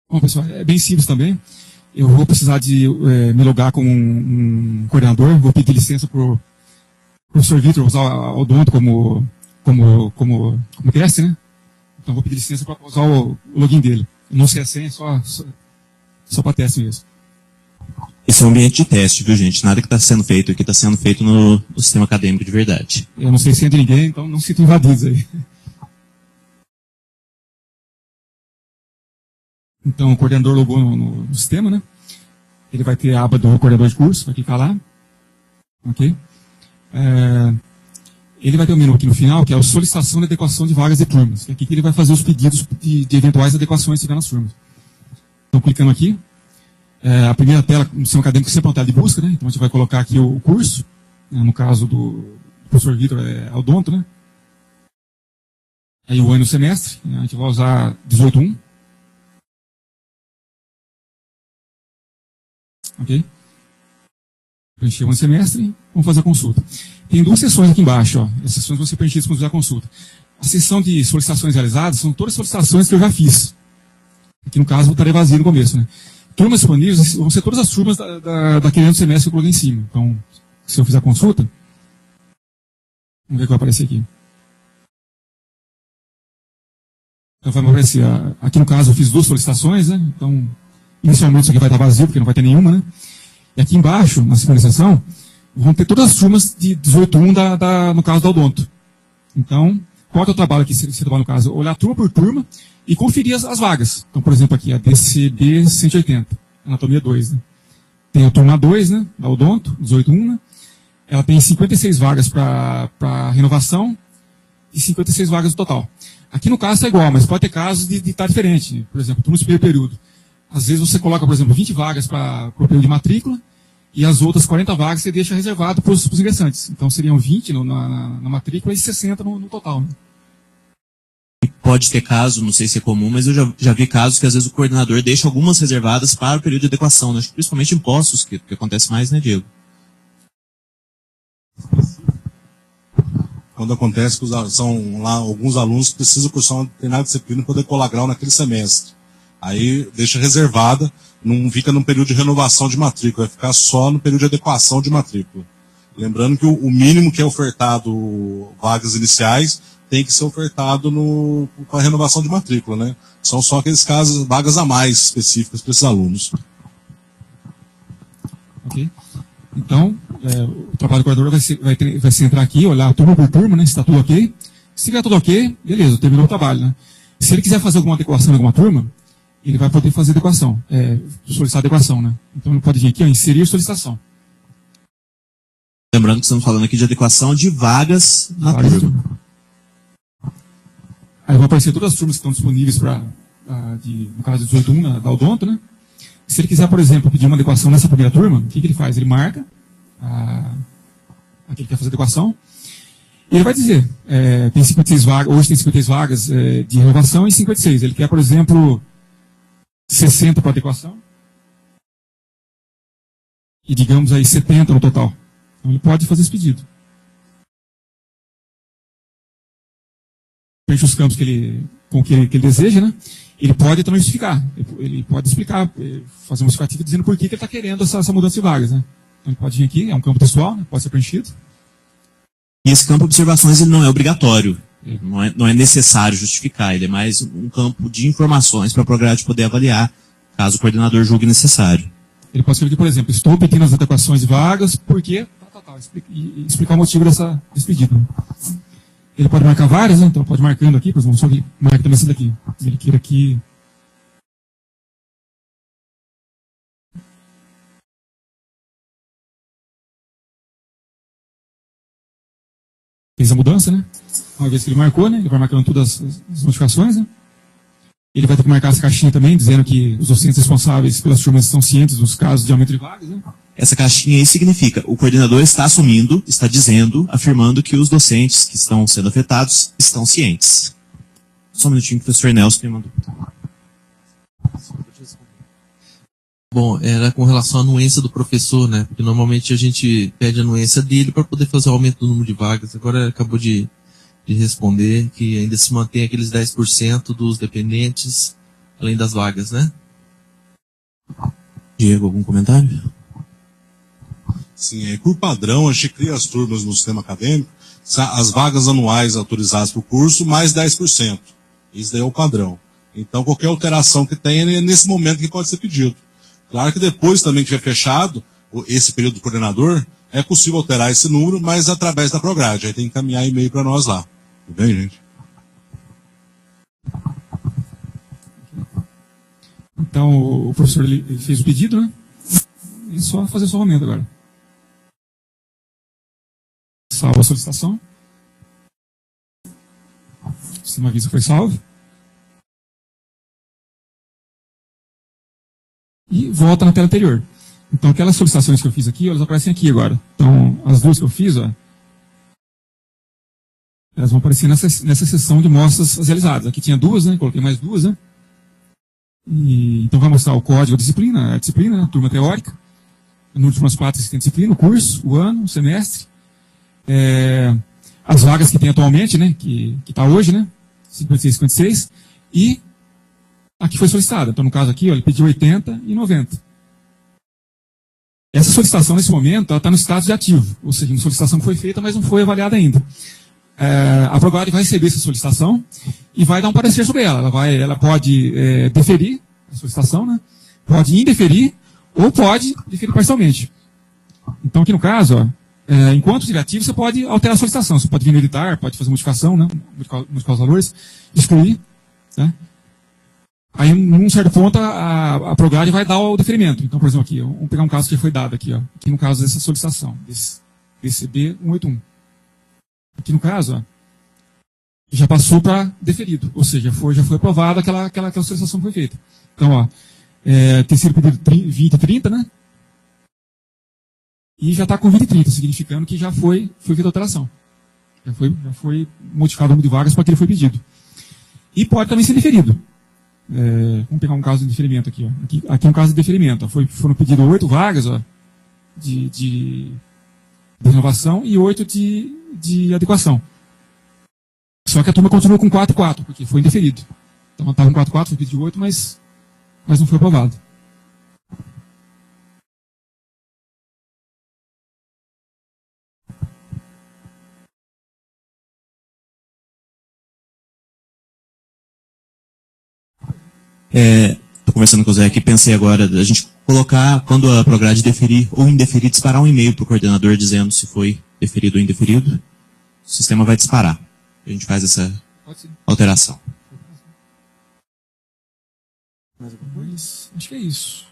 Speaker 3: Bom, pessoal, é bem simples também. Eu vou precisar de me logar como um coordenador, vou pedir licença para o professor Vitor usar o Odonto como teste, né? Então vou pedir licença para usar o login dele. Eu não sei a senha, só para teste mesmo.
Speaker 2: Esse é um ambiente de teste, viu, gente? Nada que está sendo feito aqui está sendo feito no sistema acadêmico de verdade.
Speaker 3: Eu não sei senha de ninguém, então não sinto invadidos aí. Então o coordenador logou no sistema, né? Ele vai ter a aba do coordenador de curso, vai clicar lá. Ok? Ele vai ter um menu aqui no final, que é a solicitação de adequação de vagas de turmas. É aqui que ele vai fazer os pedidos de eventuais adequações que tiver nas turmas. Então, clicando aqui, a primeira tela no sistema acadêmico sempre é uma tela de busca, né? Então, a gente vai colocar aqui o curso. No caso do professor Vitor, é odonto, né? Aí o ano do semestre, a gente vai usar 18.1. Ok? Preencher o ano do semestre, vamos fazer a consulta. Tem duas sessões aqui embaixo, ó. As sessões vão ser preenchidas quando fizer a consulta. A sessão de solicitações realizadas são todas as solicitações que eu já fiz. Aqui no caso estaria vazio no começo, né? Turmas disponíveis vão ser todas as turmas daquele ano do semestre que eu coloquei em cima. Então, se eu fizer a consulta, vamos ver o que vai aparecer aqui. Então vai aparecer, aqui no caso eu fiz 2 solicitações, né? Então, inicialmente isso aqui vai estar vazio, porque não vai ter nenhuma, né? E aqui embaixo, na segunda seção, vão ter todas as turmas de 18.1 no caso da odonto. Então, qual que é o trabalho aqui, se você trabalha no caso? Olhar turma por turma e conferir as vagas. Então, por exemplo, aqui a DCB 180, anatomia 2, né? Tem a turma 2, né? Da odonto, 18.1, né? Ela tem 56 vagas para renovação e 56 vagas no total. Aqui no caso está igual, mas pode ter casos de estar diferente. Por exemplo, turno superior período. Às vezes você coloca, por exemplo, 20 vagas para o período de matrícula e as outras 40 vagas você deixa reservado para os ingressantes. Então seriam 20 na matrícula e 60 no total. Né?
Speaker 2: Pode ter caso, não sei se é comum, mas eu já vi casos que às vezes o coordenador deixa algumas reservadas para o período de adequação, né? Principalmente em postos, que acontece mais, né, Diego?
Speaker 5: Quando acontece que são lá alguns alunos que precisam cursar uma determinada disciplina para poder colar grau naquele semestre. Aí deixa reservada, não fica num período de renovação de matrícula, vai ficar só no período de adequação de matrícula. Lembrando que o mínimo que é ofertado vagas iniciais tem que ser ofertado para renovação de matrícula, né? São só aqueles casos, vagas a mais específicas para esses alunos.
Speaker 3: Ok. Então, o trabalho do coordenador vai ser entrar aqui, olhar turma por turma, né? Se está tudo ok. Se tiver tudo ok, beleza, terminou o trabalho, né? Se ele quiser fazer alguma adequação em alguma turma, ele vai poder fazer adequação, solicitar adequação, né? Então ele pode vir aqui, inserir solicitação.
Speaker 2: Lembrando que estamos falando aqui de adequação de vagas na turma.
Speaker 3: Aí vão aparecer todas as turmas que estão disponíveis no caso de 18.1, da odonto, né? Se ele quiser, por exemplo, pedir uma adequação nessa primeira turma, o que ele faz? Ele marca aquele que quer fazer adequação, e ele vai dizer, tem 56 vagas, hoje tem 56 vagas de renovação e 56. Ele quer, por exemplo, 60 para adequação, e digamos aí 70 no total. Então ele pode fazer esse pedido. Preenche os campos com que ele deseja, né? Ele pode também justificar. Ele pode explicar, fazer uma justificativa dizendo por que ele está querendo essa mudança de vagas, né? Então ele pode vir aqui, é um campo textual, né? Pode ser preenchido.
Speaker 2: E esse campo de observações ele não é obrigatório, não é necessário justificar, ele é mais um campo de informações para a prograde poder avaliar, caso o coordenador julgue necessário.
Speaker 3: Ele pode escrever aqui, por exemplo, estou pedindo as adequações de vagas, porque explicar o motivo desse pedido. Né? Ele pode marcar várias, né? Então pode marcando aqui, por exemplo, só que marca também essa daqui. Ele queira aqui. Fez a mudança, né? Uma vez que ele marcou, né? Ele vai marcando todas as notificações, né? Ele vai ter que marcar essa caixinha também, dizendo que os docentes responsáveis pelas turmas estão cientes dos casos de aumento de vagas, né?
Speaker 2: Essa caixinha aí significa, o coordenador está assumindo, está dizendo, afirmando que os docentes que estão sendo afetados estão cientes. Só um minutinho que o professor Nelson tem uma dúvida.
Speaker 11: Bom, era com relação à anuência do professor, né? Porque normalmente a gente pede a anuência dele para poder fazer o aumento do número de vagas. Agora acabou de responder que ainda se mantém aqueles 10% dos dependentes, além das vagas, né?
Speaker 2: Diego, algum comentário?
Speaker 5: Sim, por padrão, a gente cria as turmas no sistema acadêmico, as vagas anuais autorizadas para o curso, mais 10%. Isso daí é o padrão. Então, qualquer alteração que tenha, é nesse momento que pode ser pedido. Claro que depois também que tiver fechado esse período do coordenador, é possível alterar esse número, mas através da prograde. Aí tem que encaminhar e-mail para nós lá. Tudo bem, gente?
Speaker 3: Então, o professor ele fez o pedido, né? É só fazer o salvamento agora. Salva a solicitação. O sistema avisa que foi salvo. E volta na tela anterior. Então, aquelas solicitações que eu fiz aqui, elas aparecem aqui agora. Então, as duas que eu fiz, ó, elas vão aparecer nessa seção de mostras realizadas. Aqui tinha duas, né? Coloquei mais duas, né? Então, vai mostrar o código, a disciplina, né? A turma teórica. O número de turmas 4 que tem disciplina, o curso, o ano, o semestre. As vagas que tem atualmente, né? Que está hoje, né? 56, 56. E a que foi solicitada. Então, no caso aqui, ó, ele pediu 80 e 90. Essa solicitação, nesse momento, ela está no status de ativo, ou seja, uma solicitação que foi feita, mas não foi avaliada ainda. A Prograde vai receber essa solicitação e vai dar um parecer sobre ela. Ela pode deferir a solicitação, né? Pode indeferir ou pode deferir parcialmente. Então, aqui no caso, ó, enquanto estiver ativo, você pode alterar a solicitação. Você pode vir no editar, pode fazer modificação, né? Modificar os valores, excluir. Né? Aí, num certo ponto, a Prograde vai dar o deferimento. Então, por exemplo, aqui, vamos pegar um caso que foi dado aqui, ó. Aqui no caso dessa solicitação, desse DCB 181. Aqui no caso, ó, já passou para deferido, ou seja, já foi aprovada aquela solicitação que foi feita. Então, ó, tem sido pedido 20 e 30, né? E já está com 20 e 30, significando que já foi feita a alteração. Já foi modificado o número de vagas para que ele foi pedido. E pode também ser deferido. Vamos pegar um caso de deferimento aqui. Ó. Aqui é um caso de deferimento. Ó. Foram pedidas 8 vagas ó, de renovação e 8 de adequação. Só que a turma continua com 4 e 4, porque foi indeferido. Então estava com 4 e 4, foi pedido 8, mas não foi aprovado.
Speaker 2: Estou conversando com o Zé aqui, pensei agora da gente colocar, quando a Prograde deferir ou indeferir, disparar um e-mail para o coordenador dizendo se foi deferido ou indeferido. O sistema vai disparar. A gente faz essa alteração.
Speaker 3: Acho que é isso.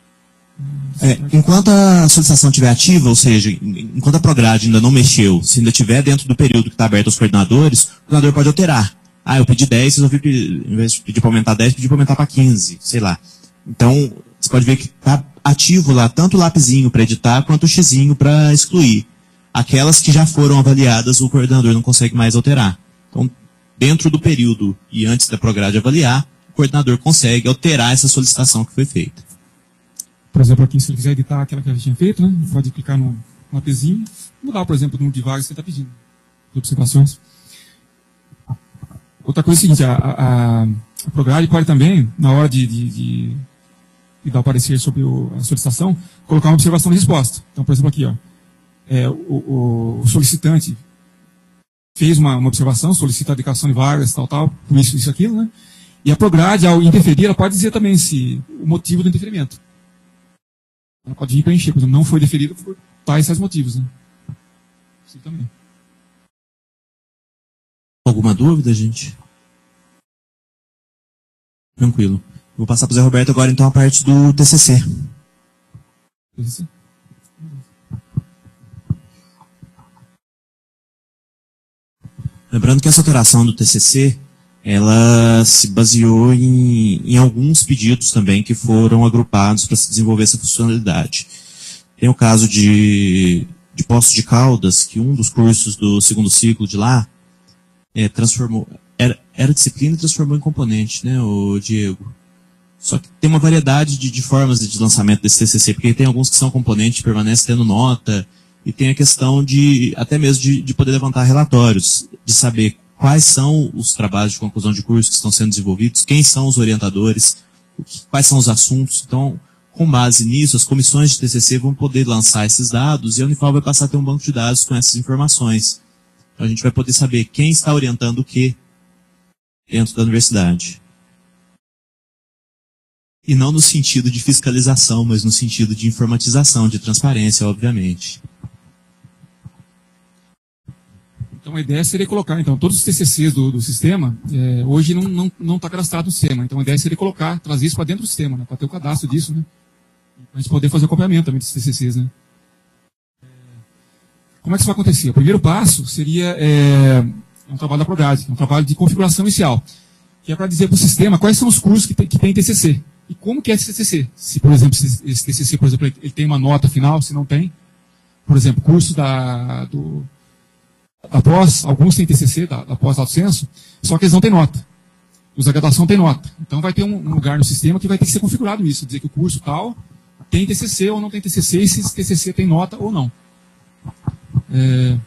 Speaker 2: Enquanto a solicitação estiver ativa, ou seja, enquanto a Prograde ainda não mexeu, se ainda estiver dentro do período que está aberto aos coordenadores, o coordenador pode alterar. Eu pedi 10, resolvi, em vez de pedir para aumentar 10, pedi para aumentar para 15, sei lá. Então, você pode ver que está ativo lá, tanto o lapisinho para editar, quanto o xizinho para excluir. Aquelas que já foram avaliadas, o coordenador não consegue mais alterar. Então, dentro do período e antes da Prograde avaliar, o coordenador consegue alterar essa solicitação que foi feita.
Speaker 3: Por exemplo, aqui, se ele quiser editar aquela que a gente tinha feito, né, ele pode clicar no lapisinho, mudar, por exemplo, o número de vagas que você está pedindo. As observações. Outra coisa é a seguinte, a Prograde pode também, na hora de dar o parecer sobre a solicitação, colocar uma observação de resposta. Então, por exemplo, aqui, ó, o solicitante fez uma observação, solicita a adequação de vagas, tal, por isso, aquilo, né? E a Prograde, ao interferir, ela pode dizer também o motivo do interferimento. Ela pode vir preencher, por exemplo, não foi deferido por tais motivos, né? Isso também.
Speaker 2: Alguma dúvida, gente? Tranquilo. Vou passar para o Zé Roberto agora, então, a parte do TCC.
Speaker 3: TCC?
Speaker 2: Lembrando que essa alteração do TCC, ela se baseou em alguns pedidos também que foram agrupados para se desenvolver essa funcionalidade. Tem o caso de Poços de Caldas, que um dos cursos do segundo ciclo de lá, transformou, era disciplina e transformou em componente, né, o Diego? Só que tem uma variedade de formas de lançamento desse TCC, porque tem alguns que são componentes que permanecem tendo nota, e tem a questão até mesmo de poder levantar relatórios, de saber quais são os trabalhos de conclusão de curso que estão sendo desenvolvidos, quem são os orientadores, quais são os assuntos. Então, com base nisso, as comissões de TCC vão poder lançar esses dados, e a Unifal vai passar a ter um banco de dados com essas informações. Então, a gente vai poder saber quem está orientando o que dentro da universidade. E não no sentido de fiscalização, mas no sentido de informatização, de transparência, obviamente.
Speaker 3: Então, a ideia seria colocar, então, todos os TCCs do sistema, hoje não está cadastrado no sistema. Então, a ideia seria trazer isso para dentro do sistema, né, para ter o cadastro disso, né, para a gente poder fazer acompanhamento também desses TCCs, né. Como é que isso vai acontecer? O primeiro passo seria um trabalho da Prograde, um trabalho de configuração inicial, que é para dizer para o sistema quais são os cursos que tem TCC. E como que é esse TCC? Se, por exemplo, esse TCC, por exemplo, ele tem uma nota final, se não tem. Por exemplo, curso da pós, alguns têm TCC, da pós Alto Senso, só que eles não têm nota. Os da graduação têm nota. Então vai ter um lugar no sistema que vai ter que ser configurado isso, dizer que o curso tal tem TCC ou não tem TCC, e se esse TCC tem nota ou não. Eu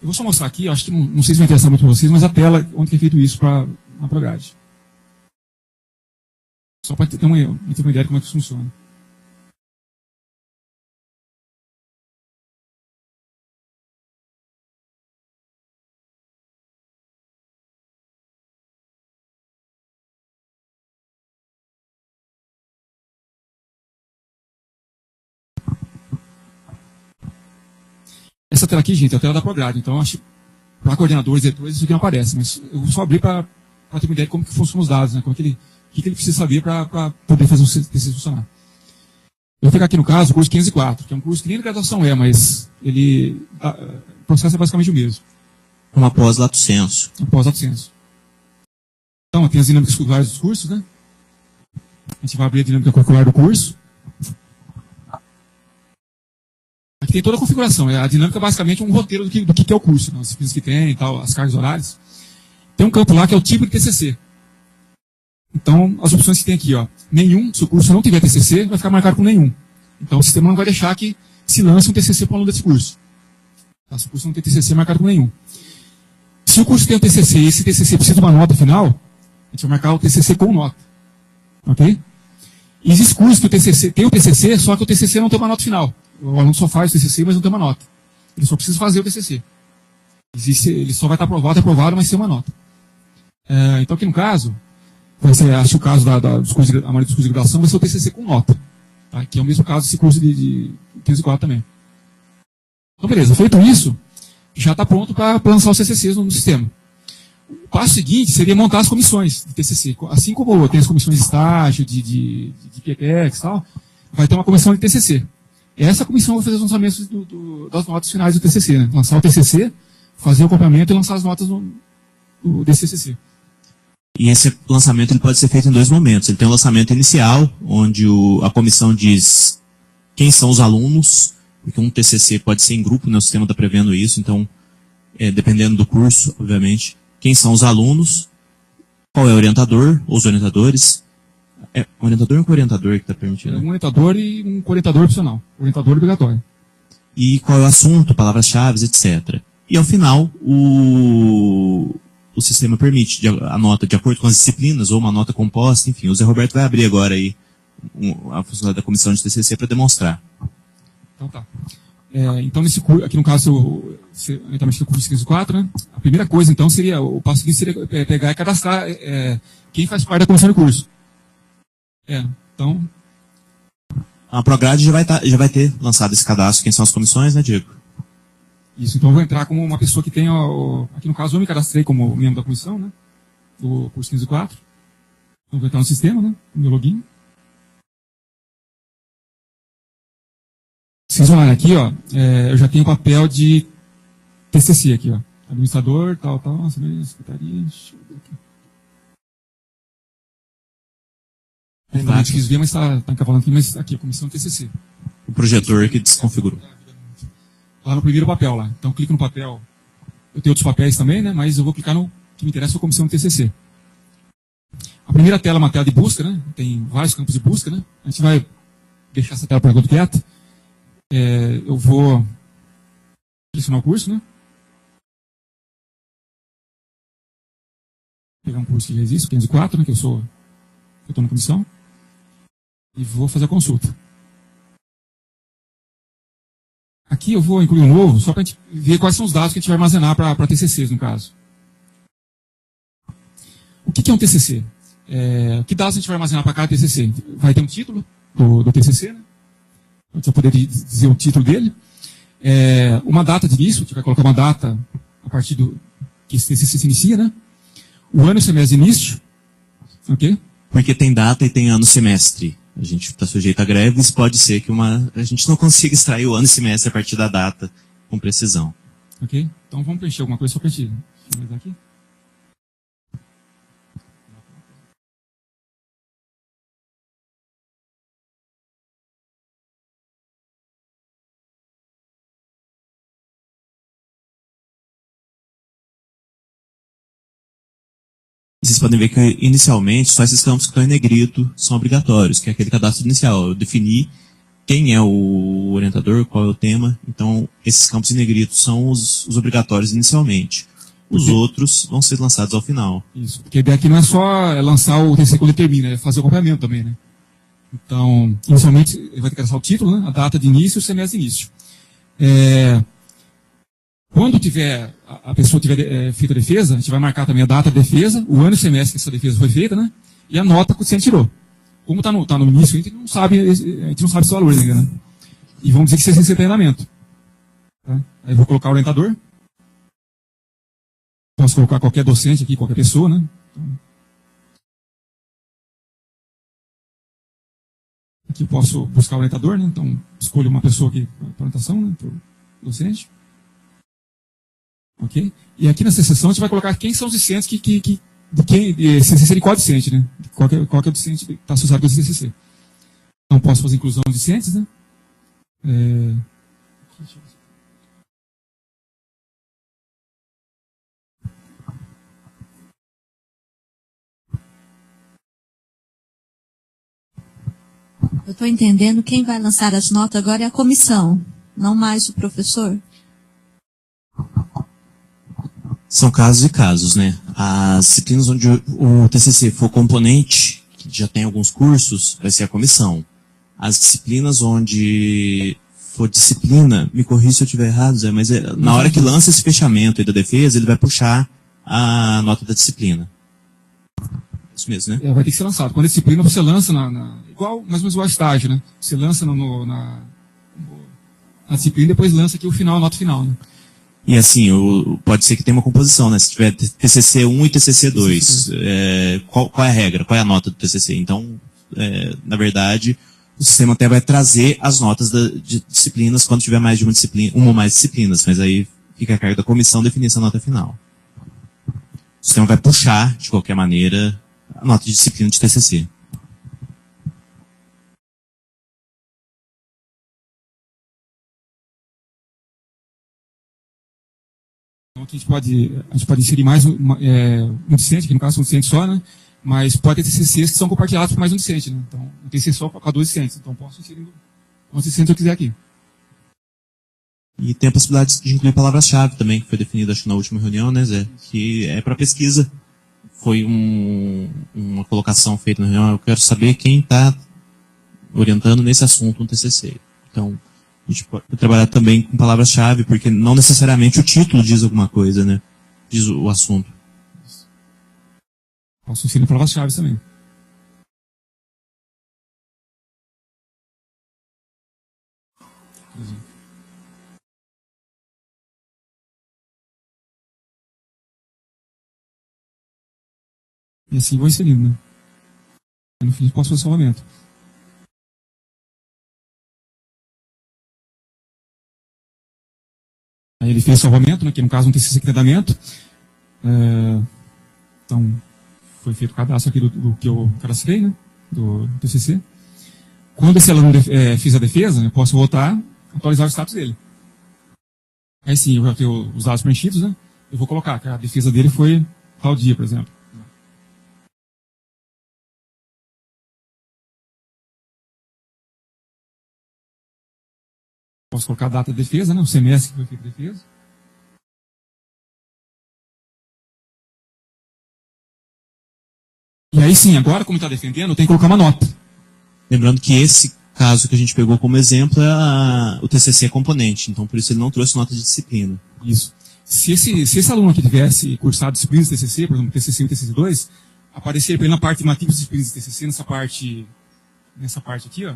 Speaker 3: vou só mostrar aqui, acho que não sei se vai interessar muito para vocês, mas a tela onde é feito isso na Prograde. Só para ter uma ideia de como é que isso funciona. Essa tela aqui, gente, é a tela da Prograde. Então, acho que para coordenadores, diretores, isso aqui não aparece. Mas eu vou só abrir para ter uma ideia de como que funcionam os dados, né? Como que ele precisa saber para poder fazer o TCC funcionar. Eu vou pegar aqui no caso o curso 504, que é um curso que nem a graduação mas o processo é basicamente o mesmo.
Speaker 2: Uma pós-lato sensu.
Speaker 3: Uma pós-lato sensu. Então, tem as dinâmicas curriculares dos cursos, né? A gente vai abrir a dinâmica curricular do curso. Aqui tem toda a configuração. A dinâmica é basicamente um roteiro do que é o curso, né? As disciplinas que tem e tal, as cargas horárias. Tem um campo lá que é o tipo de TCC. Então, as opções que tem aqui, ó. Nenhum, se o curso não tiver TCC, vai ficar marcado com nenhum. Então, o sistema não vai deixar que se lance um TCC para o aluno desse curso. Tá? Se o curso não tem TCC, marcado com nenhum. Se o curso tem um TCC e esse TCC precisa de uma nota final, a gente vai marcar o TCC com nota. Ok? E existe curso que o TCC tem o TCC, só que o TCC não tem uma nota final. O aluno só faz o TCC, mas não tem uma nota. Ele só precisa fazer o TCC. Ele só vai estar aprovado, mas sem uma nota. Então, aqui no caso, acho que o caso dos cursos, a maioria dos cursos de graduação vai ser o TCC com nota. Tá? Que é o mesmo caso desse curso de 504 também. Então, beleza. Feito isso, já está pronto para lançar os TCCs no sistema. O passo seguinte seria montar as comissões de TCC. Assim como tem as comissões de estágio, de PPEX e tal, vai ter uma comissão de TCC. Essa comissão vai fazer os lançamentos das notas finais do TCC. Né? Lançar o TCC, fazer o acompanhamento e lançar as notas desse TCC.
Speaker 2: E esse lançamento ele pode ser feito em dois momentos. Ele tem um lançamento inicial, onde a comissão diz quem são os alunos, porque um TCC pode ser em grupo, né? O sistema está prevendo isso, então, dependendo do curso, obviamente, quem são os alunos, qual é o orientador, ou os orientadores. É orientador ou co-orientador que está permitido?
Speaker 3: Um orientador e um co-orientador opcional. Orientador obrigatório.
Speaker 2: E qual é o assunto, palavras-chave, etc. E ao final, o sistema permite a nota de acordo com as disciplinas, ou uma nota composta, enfim. O Zé Roberto vai abrir agora aí a função da comissão de TCC para demonstrar.
Speaker 3: Então tá. Então, nesse curso, aqui no caso, orientamento do curso 504, né? A primeira coisa, então, seria, o passo seguinte seria pegar e cadastrar quem faz parte da comissão de curso. Então...
Speaker 2: A Prograde já vai ter lançado esse cadastro. Quem são as comissões, né, Diego?
Speaker 3: Isso, então eu vou entrar como uma pessoa que tem, aqui no caso eu me cadastrei como membro da comissão, né, do curso 504. Então vou entrar no sistema, né, no meu login. Vocês vão olhar aqui, ó, eu já tenho o papel de TCC aqui, ó. Administrador, tal, secretaria, deixa eu ver aqui. Não quis ver, mas está encavalando aqui, mas aqui, a comissão TCC.
Speaker 2: O projetor que desconfigurou.
Speaker 3: Lá no primeiro papel lá. Então clico no papel. Eu tenho outros papéis também, né? Mas eu vou clicar no que me interessa, a comissão TCC. A primeira tela é uma tela de busca, né? Tem vários campos de busca, né? A gente vai deixar essa tela por enquanto quieta. Eu vou selecionar o curso, né? Vou pegar um curso que já existe, 504, né? Que eu estou na comissão. E vou fazer a consulta. Aqui eu vou incluir um novo, só para a gente ver quais são os dados que a gente vai armazenar para TCCs, no caso. O que é um TCC? Que dados a gente vai armazenar para cada TCC? Vai ter um título do TCC, né? A gente vai poder dizer o título dele. Uma data de início, a gente vai colocar uma data a partir do que esse TCC se inicia, né? O ano e o semestre de início. Ok?
Speaker 2: Porque tem data e tem ano e semestre. A gente está sujeito a greves, pode ser que a gente não consiga extrair o ano e semestre a partir da data com precisão.
Speaker 3: Ok? Então vamos preencher alguma coisa só para a gente finalizar aqui.
Speaker 2: Vocês podem ver que, inicialmente, só esses campos que estão em negrito são obrigatórios, que é aquele cadastro inicial. Eu defini quem é o orientador, qual é o tema. Então, esses campos em negrito são os obrigatórios inicialmente. os outros vão ser lançados ao final.
Speaker 3: Isso, porque a ideia aqui não é só lançar o TCC quando ele termina, é fazer o acompanhamento também, né? Então, inicialmente, ele vai ter que lançar o título, né? A data de início e o semestre de início. Quando a pessoa tiver feito a defesa, a gente vai marcar também a data da defesa, o ano e o semestre que essa defesa foi feita, né? E a nota que o docente tirou. Como está no início, a gente não sabe esse valor ainda, né? E vamos dizer que você tem treinamento. Tá? Aí eu vou colocar o orientador. Posso colocar qualquer docente aqui, qualquer pessoa, né? Então, aqui eu posso buscar o orientador, né? Então, escolho uma pessoa aqui para orientação, né? Para o docente. Ok? E aqui nessa seção a gente vai colocar quem são os discentes CCC de qual discente, né? Qual que é o discente que está associado com esse CCC. Então, posso fazer inclusão de discentes, né?
Speaker 12: Eu estou entendendo, quem vai lançar as notas agora é a comissão, não mais o professor?
Speaker 2: São casos e casos, né? As disciplinas onde o TCC for componente, que já tem alguns cursos, vai ser a comissão. As disciplinas onde for disciplina, me corrija se eu estiver errado, Zé, mas na hora que lança esse fechamento aí da defesa, ele vai puxar a nota da disciplina. Isso mesmo, né?
Speaker 3: Vai ter que ser lançado. Quando a disciplina você lança mais ou menos igual estágio, né? Você lança na disciplina e depois lança aqui o final, a nota final, né?
Speaker 2: E assim, pode ser que tenha uma composição, né? Se tiver TCC 1 e TCC 2, qual é a regra? Qual é a nota do TCC? Então, na verdade, o sistema até vai trazer as notas de disciplinas quando tiver mais de uma disciplina, uma ou mais disciplinas, mas aí fica a cargo da comissão definir essa nota final. O sistema vai puxar, de qualquer maneira, a nota de disciplina de TCC.
Speaker 3: Então aqui a gente pode inserir mais um discente, que no caso é um discente só, né? Mas pode ter TCCs que são compartilhados por mais um discente, né? Então, um TCC só para 2 discentes. Então, posso inserir quantos discentes eu quiser aqui.
Speaker 2: E tem a possibilidade de incluir palavras-chave também, que foi definido, acho que na última reunião, né, Zé? Que é para pesquisa. Foi uma colocação feita na reunião. Eu quero saber quem está orientando nesse assunto no TCC. Então, a gente pode trabalhar também com palavras-chave, porque não necessariamente o título diz alguma coisa, né? Diz o assunto.
Speaker 3: Posso inserir palavras-chave também. E assim vou inserindo, né? E no fim posso fazer salvamento. Aí ele fez salvamento, né, que no caso não tem esse treinamento. Então, foi feito o cadastro aqui do que eu cadastrei, né, do TCC. Quando esse aluno fez a defesa, eu posso voltar e atualizar o status dele. Aí sim, eu já tenho os dados preenchidos, né? Eu vou colocar que a defesa dele foi tal dia, por exemplo. Posso colocar a data de defesa, né? O semestre que foi feito a defesa. E aí sim, agora, como está defendendo, eu tenho que colocar uma nota.
Speaker 2: Lembrando que esse caso que a gente pegou como exemplo é o TCC componente, então por isso ele não trouxe nota de disciplina.
Speaker 3: Isso. Se esse aluno aqui tivesse cursado disciplinas de TCC, por exemplo, TCC 1 e TCC 2, apareceria para ele na parte de matrícula de disciplinas de TCC, nessa parte aqui, ó,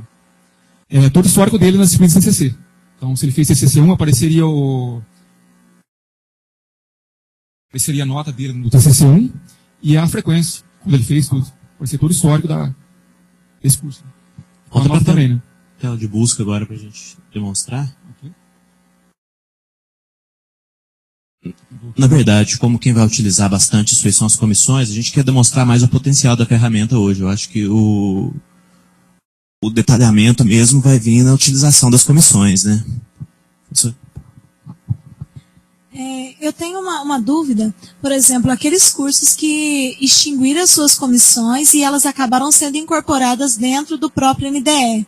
Speaker 3: todo o histórico dele nas disciplinas de TCC. Então, se ele fez TCC 1, apareceria a nota dele no TCC 1 e a frequência, quando ele fez tudo. Apareceria todo o histórico desse curso.
Speaker 2: Conta
Speaker 3: nota também, né?
Speaker 2: Tela de busca agora para a gente demonstrar. Okay. Na verdade, como quem vai utilizar bastante isso aí são as comissões, a gente quer demonstrar mais o potencial da ferramenta hoje. Eu acho que o detalhamento mesmo vai vir na utilização das comissões, né?
Speaker 13: Eu tenho uma dúvida, por exemplo, aqueles cursos que extinguiram as suas comissões e elas acabaram sendo incorporadas dentro do próprio NDE.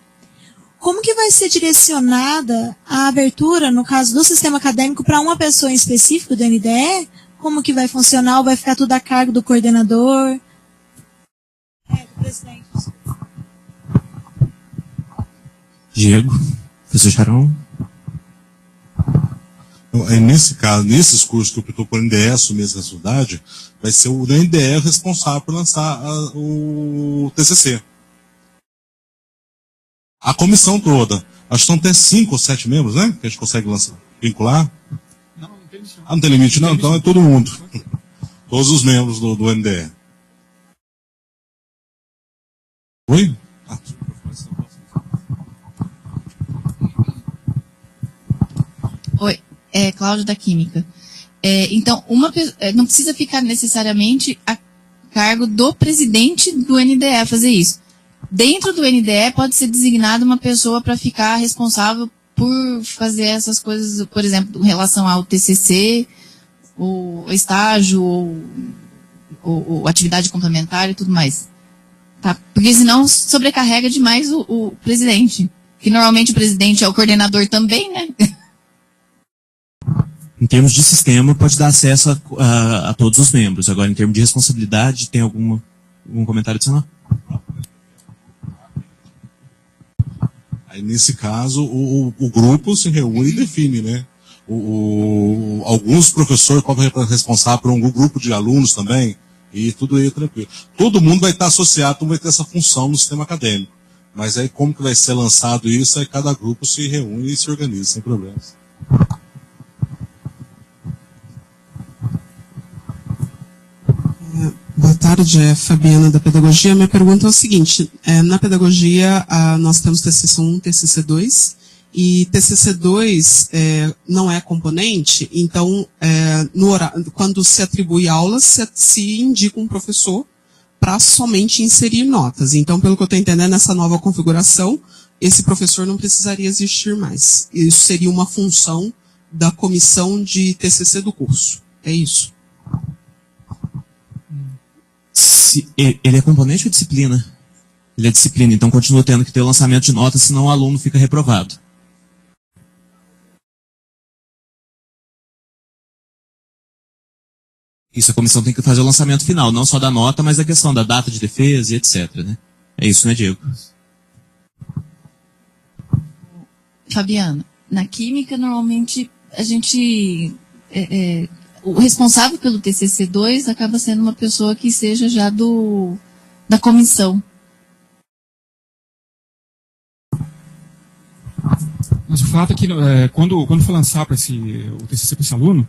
Speaker 13: Como que vai ser direcionada a abertura, no caso do sistema acadêmico, para uma pessoa em específico do NDE, Como que vai funcionar? Ou vai ficar tudo a cargo do coordenador? Do presidente.
Speaker 2: Diego, professor Charão.
Speaker 5: Nesse caso, nesses cursos que optou por NDE assumir essa responsabilidade, vai ser o NDE responsável por lançar o TCC. A comissão toda. Acho que são até 5 ou 7 membros, né? Que a gente consegue lançar, vincular.
Speaker 3: Não tem limite.
Speaker 5: Não tem limite não? Então é todo mundo. Todos os membros do NDE. Oi?
Speaker 14: Oi, Cláudia da Química. Então, não precisa ficar necessariamente a cargo do presidente do NDE fazer isso. Dentro do NDE pode ser designada uma pessoa para ficar responsável por fazer essas coisas, por exemplo, em relação ao TCC, o estágio, ou atividade complementar e tudo mais. Tá? Porque senão sobrecarrega demais o presidente. Que normalmente o presidente é o coordenador também, né?
Speaker 2: Em termos de sistema, pode dar acesso a todos os membros. Agora, em termos de responsabilidade, tem algum comentário adicional?
Speaker 5: Aí, nesse caso, o grupo se reúne e define, né? Alguns professores podem ser responsáveis por um grupo de alunos também, e tudo aí é tranquilo. Todo mundo vai estar associado, todo mundo vai ter essa função no sistema acadêmico. Mas aí, como que vai ser lançado isso, aí cada grupo se reúne e se organiza, sem problemas.
Speaker 15: Boa tarde, Fabiana da Pedagogia. Minha pergunta é o seguinte, na Pedagogia nós temos TCC1, TCC2, e TCC2 não é componente, então quando se atribui aulas, se indica um professor para somente inserir notas. Então, pelo que eu estou entendendo, nessa nova configuração, esse professor não precisaria existir mais. Isso seria uma função da comissão de TCC do curso. É isso?
Speaker 2: Ele é componente ou disciplina? Ele é disciplina, então continua tendo que ter o lançamento de notas, senão o aluno fica reprovado. Isso, a comissão tem que fazer o lançamento final, não só da nota, mas a questão da data de defesa e etc. Né? É isso, né, Diego?
Speaker 14: Fabiana, na Química, normalmente, a gente... o responsável pelo TCC2 acaba sendo uma pessoa que seja já da comissão.
Speaker 3: Mas o fato é que quando for lançar o TCC para esse aluno,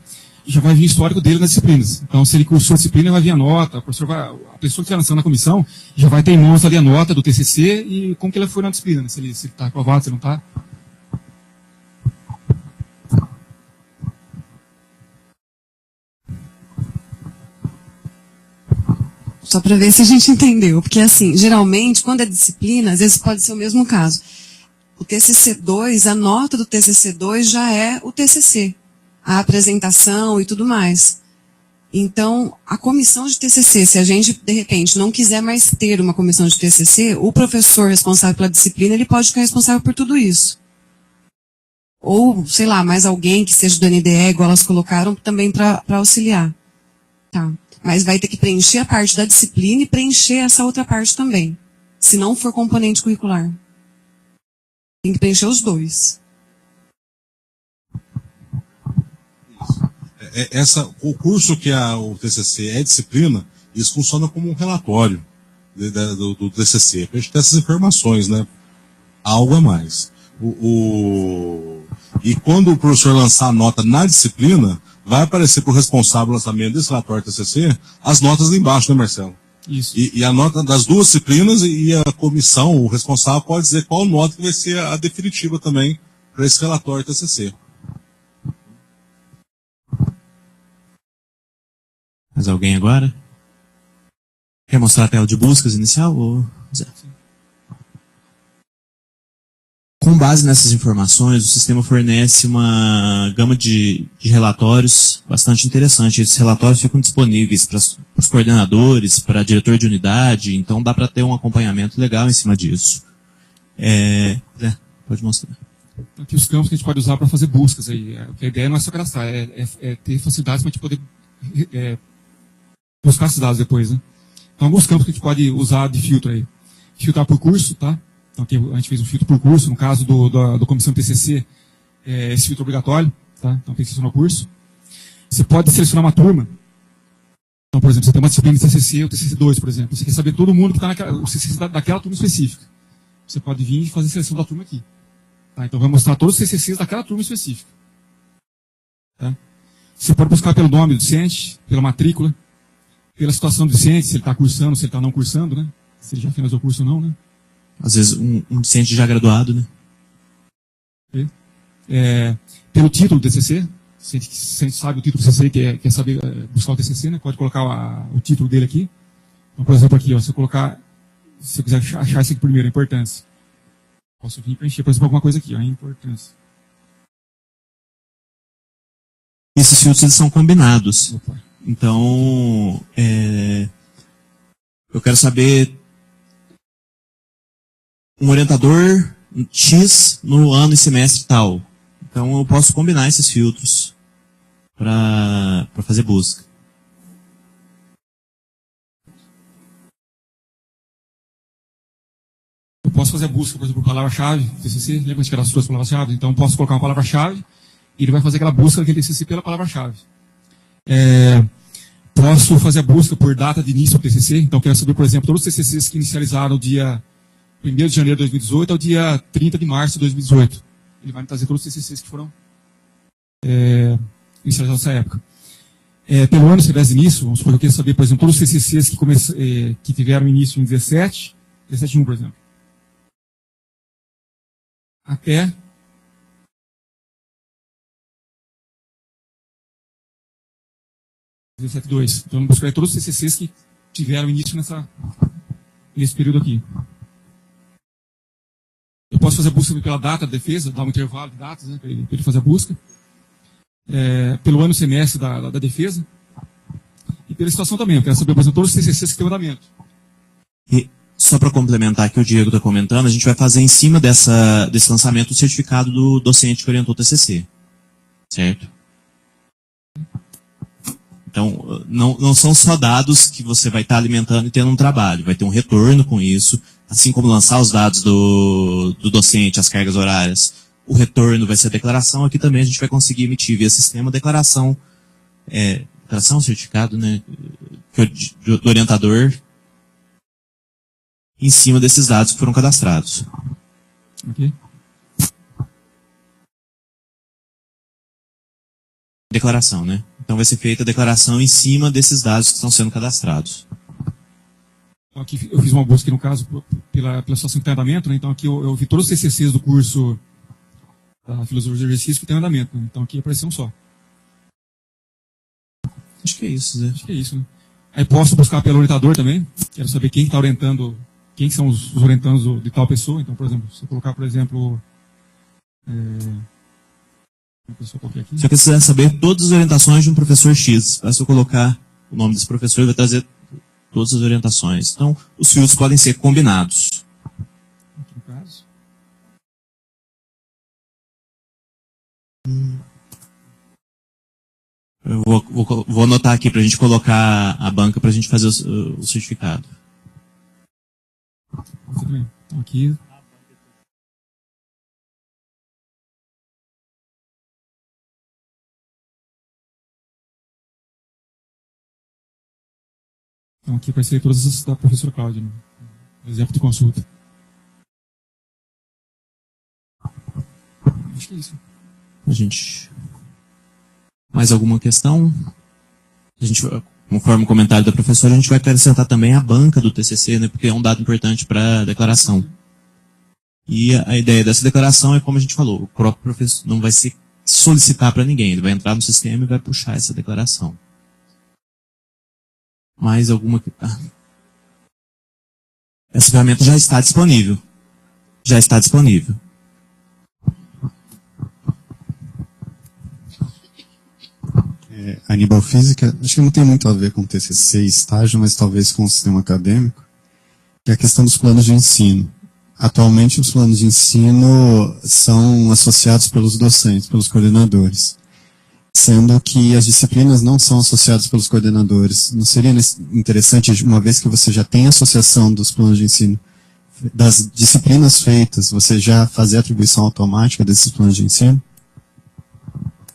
Speaker 3: já vai vir o histórico dele nas disciplinas. Então, se ele cursou a disciplina, vai vir a nota, a pessoa que estiver lançando na comissão já vai ter em mãos ali a nota do TCC e como que ele foi na disciplina, né? Se ele está aprovado, se ele não está.
Speaker 7: Só para ver se a gente entendeu. Porque, assim, geralmente, quando é disciplina, às vezes pode ser o mesmo caso. O TCC2, a nota do TCC2 já é o TCC. A apresentação e tudo mais. Então, a comissão de TCC, se a gente, de repente, não quiser mais ter uma comissão de TCC, o professor responsável pela disciplina, ele pode ficar responsável por tudo isso. Ou, sei lá, mais alguém que seja do NDE, igual elas colocaram, também para auxiliar. Tá. Mas vai ter que preencher a parte da disciplina e preencher essa outra parte também. Se não for componente curricular. Tem que preencher os dois.
Speaker 5: O curso que o TCC é disciplina, isso funciona como um relatório do TCC. Para a gente ter essas informações, né? Algo a mais. E quando o professor lançar a nota na disciplina, vai aparecer para o responsável do lançamento desse relatório TCC as notas lá embaixo, né, Marcelo?
Speaker 3: Isso.
Speaker 5: E a nota das duas disciplinas e a comissão, o responsável, pode dizer qual nota que vai ser a definitiva também para esse relatório TCC.
Speaker 2: Mais alguém agora? Quer mostrar a tela de buscas inicial? Ou... Com base nessas informações, o sistema fornece uma gama de relatórios bastante interessante. Esses relatórios ficam disponíveis para os coordenadores, para diretor de unidade, então dá para ter um acompanhamento legal em cima disso. Pode mostrar.
Speaker 3: Aqui os campos que a gente pode usar para fazer buscas. Aí. A ideia não é só cadastrar, é ter facilidades para a gente poder buscar esses dados depois, né? Então, alguns campos que a gente pode usar de filtro aí. Filtrar por curso, tá? Então, aqui a gente fez um filtro por curso. No caso do comissão TCC, esse filtro é obrigatório, tá? Então, tem que selecionar o curso. Você pode selecionar uma turma. Então, por exemplo, você tem uma disciplina de TCC, ou TCC2, por exemplo. Você quer saber todo mundo que está o TCC daquela turma específica. Você pode vir e fazer a seleção da turma aqui. Tá? Então, vai mostrar todos os TCCs daquela turma específica. Tá? Você pode buscar pelo nome do docente, pela matrícula, pela situação do docente, se ele está cursando, se ele está não cursando, né? Se ele já finalizou o curso ou não, né?
Speaker 2: Às vezes um docente já graduado, né?
Speaker 3: Pelo título do TCC, se a gente sabe o título do TCC, quer saber buscar o TCC, né? Pode colocar o título dele aqui. Então, por exemplo, aqui, ó, se eu quiser achar isso aqui primeiro, a importância. Posso vir preencher, por exemplo, alguma coisa aqui, ó, a importância.
Speaker 2: Esses filtros eles são combinados. Opa. Então, eu quero saber um orientador X no ano e semestre tal. Então, eu posso combinar esses filtros para fazer busca.
Speaker 3: Eu posso fazer a busca, por exemplo, por palavra-chave, TCC, lembra de que eram as suas palavras-chave? Então, eu posso colocar uma palavra-chave e ele vai fazer aquela busca daquele TCC pela palavra-chave. Posso fazer a busca por data de início do TCC. Então, quero saber, por exemplo, todos os TCCs que inicializaram dia 1º de janeiro de 2018 ao dia 30 de março de 2018. Ele vai me trazer todos os TCCs que foram inicializados nessa época. Pelo ano, se tivesse início, vamos supor que eu quero saber, por exemplo, todos os TCCs que tiveram início em 17/1, por exemplo. Até 17/2. Então, eu buscarei todos os TCCs que tiveram início nesse período aqui. Eu posso fazer a busca pela data da defesa, dar um intervalo de datas, né, para ele fazer a busca. Pelo ano e semestre da defesa. E pela situação também. Eu quero saber, por exemplo, todos os TCCs que têm andamento.
Speaker 2: E só para complementar que o Diego está comentando, a gente vai fazer em cima desse lançamento o certificado do docente que orientou o TCC. Certo? Então, não são só dados que você vai estar alimentando e tendo um trabalho. Vai ter um retorno com isso. Assim como lançar os dados do docente, as cargas horárias, o retorno vai ser a declaração. Aqui também a gente vai conseguir emitir via sistema declaração, certificado, né, do orientador em cima desses dados que foram cadastrados.
Speaker 3: Ok.
Speaker 2: Declaração, né? Então vai ser feita a declaração em cima desses dados que estão sendo cadastrados.
Speaker 3: Então, aqui eu fiz uma busca, no caso, pela situação que está em andamento, né? Então aqui eu vi todos os TCCs do curso da Filosofia do Exercício que tem andamento, né? Então aqui apareceu um só.
Speaker 2: Acho que é isso, Zé.
Speaker 3: Acho que é isso, né? Aí posso buscar pelo orientador também. Quero saber quem está orientando, quem são os orientandos de tal pessoa. Então, por exemplo, se eu colocar, por exemplo...
Speaker 2: Se eu quiser saber todas as orientações de um professor X, basta eu colocar o nome desse professor e vai trazer todas as orientações. Então, os filtros podem ser combinados.
Speaker 3: Aqui no caso.
Speaker 2: Eu vou anotar aqui para a gente colocar a banca para a gente fazer o certificado.
Speaker 3: Tudo bem. Então, aqui... Então aqui vai ser todas as da professora Cláudia, né? Exemplo de consulta. Acho que é isso.
Speaker 2: Mais alguma questão? Conforme o comentário da professora, a gente vai acrescentar também a banca do TCC, né? Porque é um dado importante para a declaração. E a ideia dessa declaração é, como a gente falou, o próprio professor não vai se solicitar para ninguém, ele vai entrar no sistema e vai puxar essa declaração. Mais alguma... Essa ferramenta já está disponível. Já está disponível.
Speaker 16: Aníbal Física, acho que não tem muito a ver com TCC e estágio, mas talvez com o sistema acadêmico, que é a questão dos planos de ensino. Atualmente, os planos de ensino são associados pelos docentes, pelos coordenadores. sendo que as disciplinas não são associadas pelos coordenadores. Não seria interessante, uma vez que você já tem associação dos planos de ensino, das disciplinas feitas, você já fazer a atribuição automática desses planos de ensino?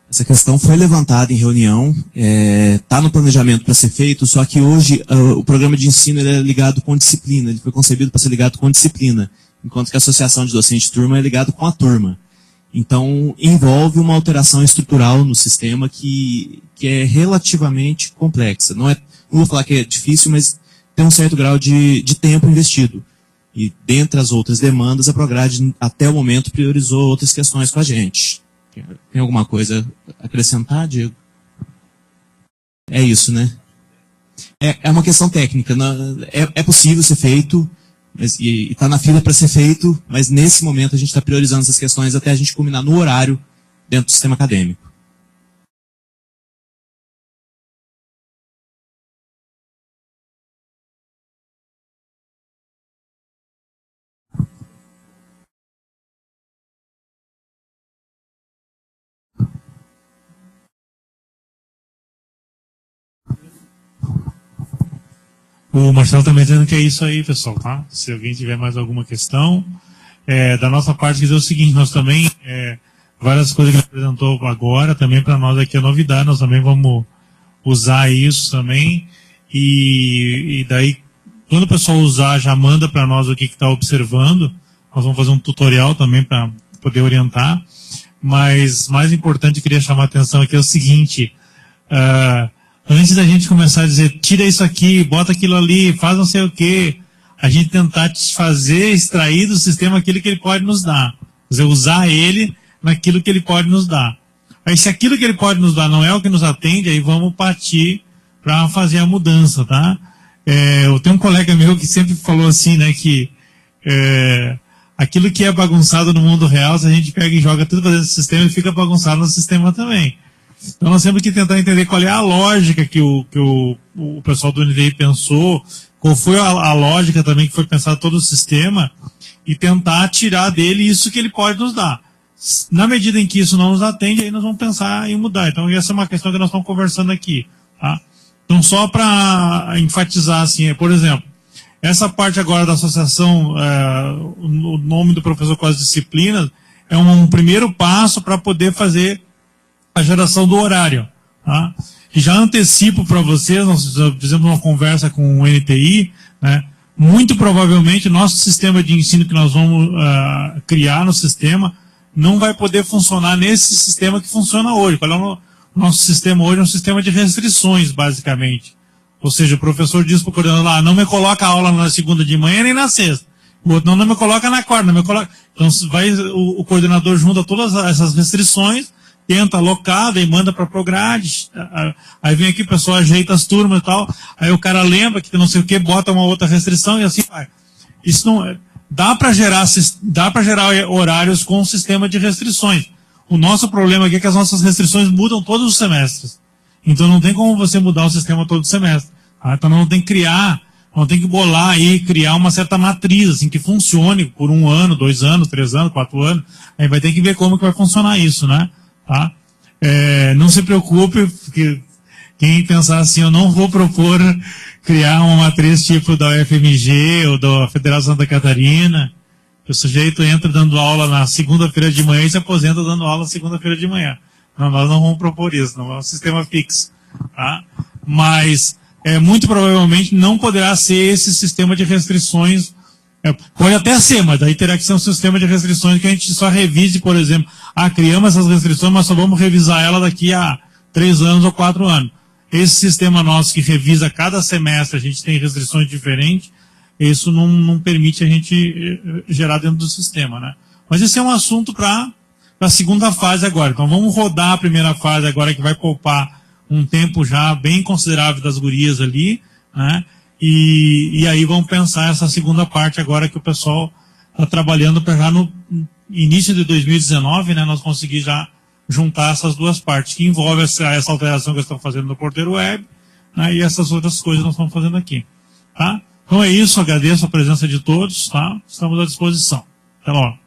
Speaker 2: Essa questão foi levantada em reunião, está no planejamento para ser feito, só que hoje o programa de ensino ele é ligado com disciplina, ele foi concebido para ser ligado com disciplina, enquanto que a associação de docente de turma é ligado com a turma. Então, envolve uma alteração estrutural no sistema que é relativamente complexa. Não vou falar que é difícil, mas tem um certo grau de tempo investido. E, dentre as outras demandas, a Prograde, até o momento, priorizou outras questões com a gente. Tem alguma coisa a acrescentar, Diego? É isso, né? É uma questão técnica. É possível ser feito, e está na fila para ser feito, mas nesse momento a gente está priorizando essas questões até a gente culminar no horário dentro do sistema acadêmico.
Speaker 1: O Marcelo também dizendo que é isso aí, pessoal, tá? Se alguém tiver mais alguma questão, da nossa parte, quer dizer o seguinte, nós também, várias coisas que ele apresentou agora, também para nós aqui é novidade, nós também vamos usar isso também, e daí, quando o pessoal usar, já manda para nós o que está observando, nós vamos fazer um tutorial também para poder orientar, mas mais importante, eu queria chamar a atenção aqui é o seguinte, antes da gente começar a dizer, tira isso aqui, bota aquilo ali, faz não sei o quê, a gente tentar extrair do sistema aquilo que ele pode nos dar. Quer dizer, usar ele naquilo que ele pode nos dar. Aí se aquilo que ele pode nos dar não é o que nos atende, aí vamos partir para fazer a mudança, tá? Eu tenho um colega meu que sempre falou assim, né, que aquilo que é bagunçado no mundo real, se a gente pega e joga tudo para dentro do sistema, ele fica bagunçado no sistema também. Então nós temos que tentar entender qual é a lógica que o pessoal do NDI pensou, qual foi a lógica também que foi pensar todo o sistema, e tentar tirar dele isso que ele pode nos dar. Na medida em que isso não nos atende, aí nós vamos pensar em mudar. Então essa é uma questão que nós estamos conversando aqui. Tá? Então só para enfatizar, assim, por exemplo, essa parte agora da associação, o nome do professor com as disciplinas, é um primeiro passo para poder fazer a geração do horário. Tá? E já antecipo para vocês, nós fizemos uma conversa com o NTI, né? Muito provavelmente nosso sistema de ensino que nós vamos criar no sistema não vai poder funcionar nesse sistema que funciona hoje. Qual é o nosso sistema hoje? É um sistema de restrições, basicamente. Ou seja, o professor diz para o coordenador lá, não me coloca a aula na segunda de manhã nem na sexta. O outro, não me coloca na quarta, não me coloca... Então o coordenador junta todas essas restrições, tenta alocar, daí manda para a Prograde, aí vem aqui o pessoal ajeita as turmas e tal, aí o cara lembra que não sei o que, bota uma outra restrição e assim vai. Isso não dá para gerar horários com um sistema de restrições. O nosso problema aqui é que as nossas restrições mudam todos os semestres. Então não tem como você mudar o sistema todo semestre. Tá? Então não tem que bolar aí, criar uma certa matriz, assim, que funcione por 1 ano, 2 anos, 3 anos, 4 anos. Aí vai ter que ver como que vai funcionar isso, né? Tá? Não se preocupe, porque quem pensar assim, eu não vou propor criar uma matriz tipo da UFMG ou da Federal Santa Catarina. O sujeito entra dando aula na segunda-feira de manhã e se aposenta dando aula na segunda-feira de manhã. Não, nós não vamos propor isso, não é um sistema fixo. Tá? Mas, muito provavelmente, não poderá ser esse sistema de restrições. Pode até ser, mas daí terá que ser um sistema de restrições que a gente só revise, por exemplo. Criamos essas restrições, mas só vamos revisar ela daqui a 3 anos ou 4 anos. Esse sistema nosso que revisa cada semestre, a gente tem restrições diferentes, isso não permite a gente gerar dentro do sistema, né? Mas esse é um assunto para a segunda fase agora. Então vamos rodar a primeira fase agora, que vai poupar um tempo já bem considerável das gurias ali, né? E aí vamos pensar essa segunda parte agora que o pessoal está trabalhando para já no início de 2019, né, nós conseguir já juntar essas duas partes, que envolve essa alteração que nós estamos fazendo no porteiro web, né, e essas outras coisas que nós estamos fazendo aqui. Tá? Então é isso, agradeço a presença de todos, tá? Estamos à disposição. Até logo.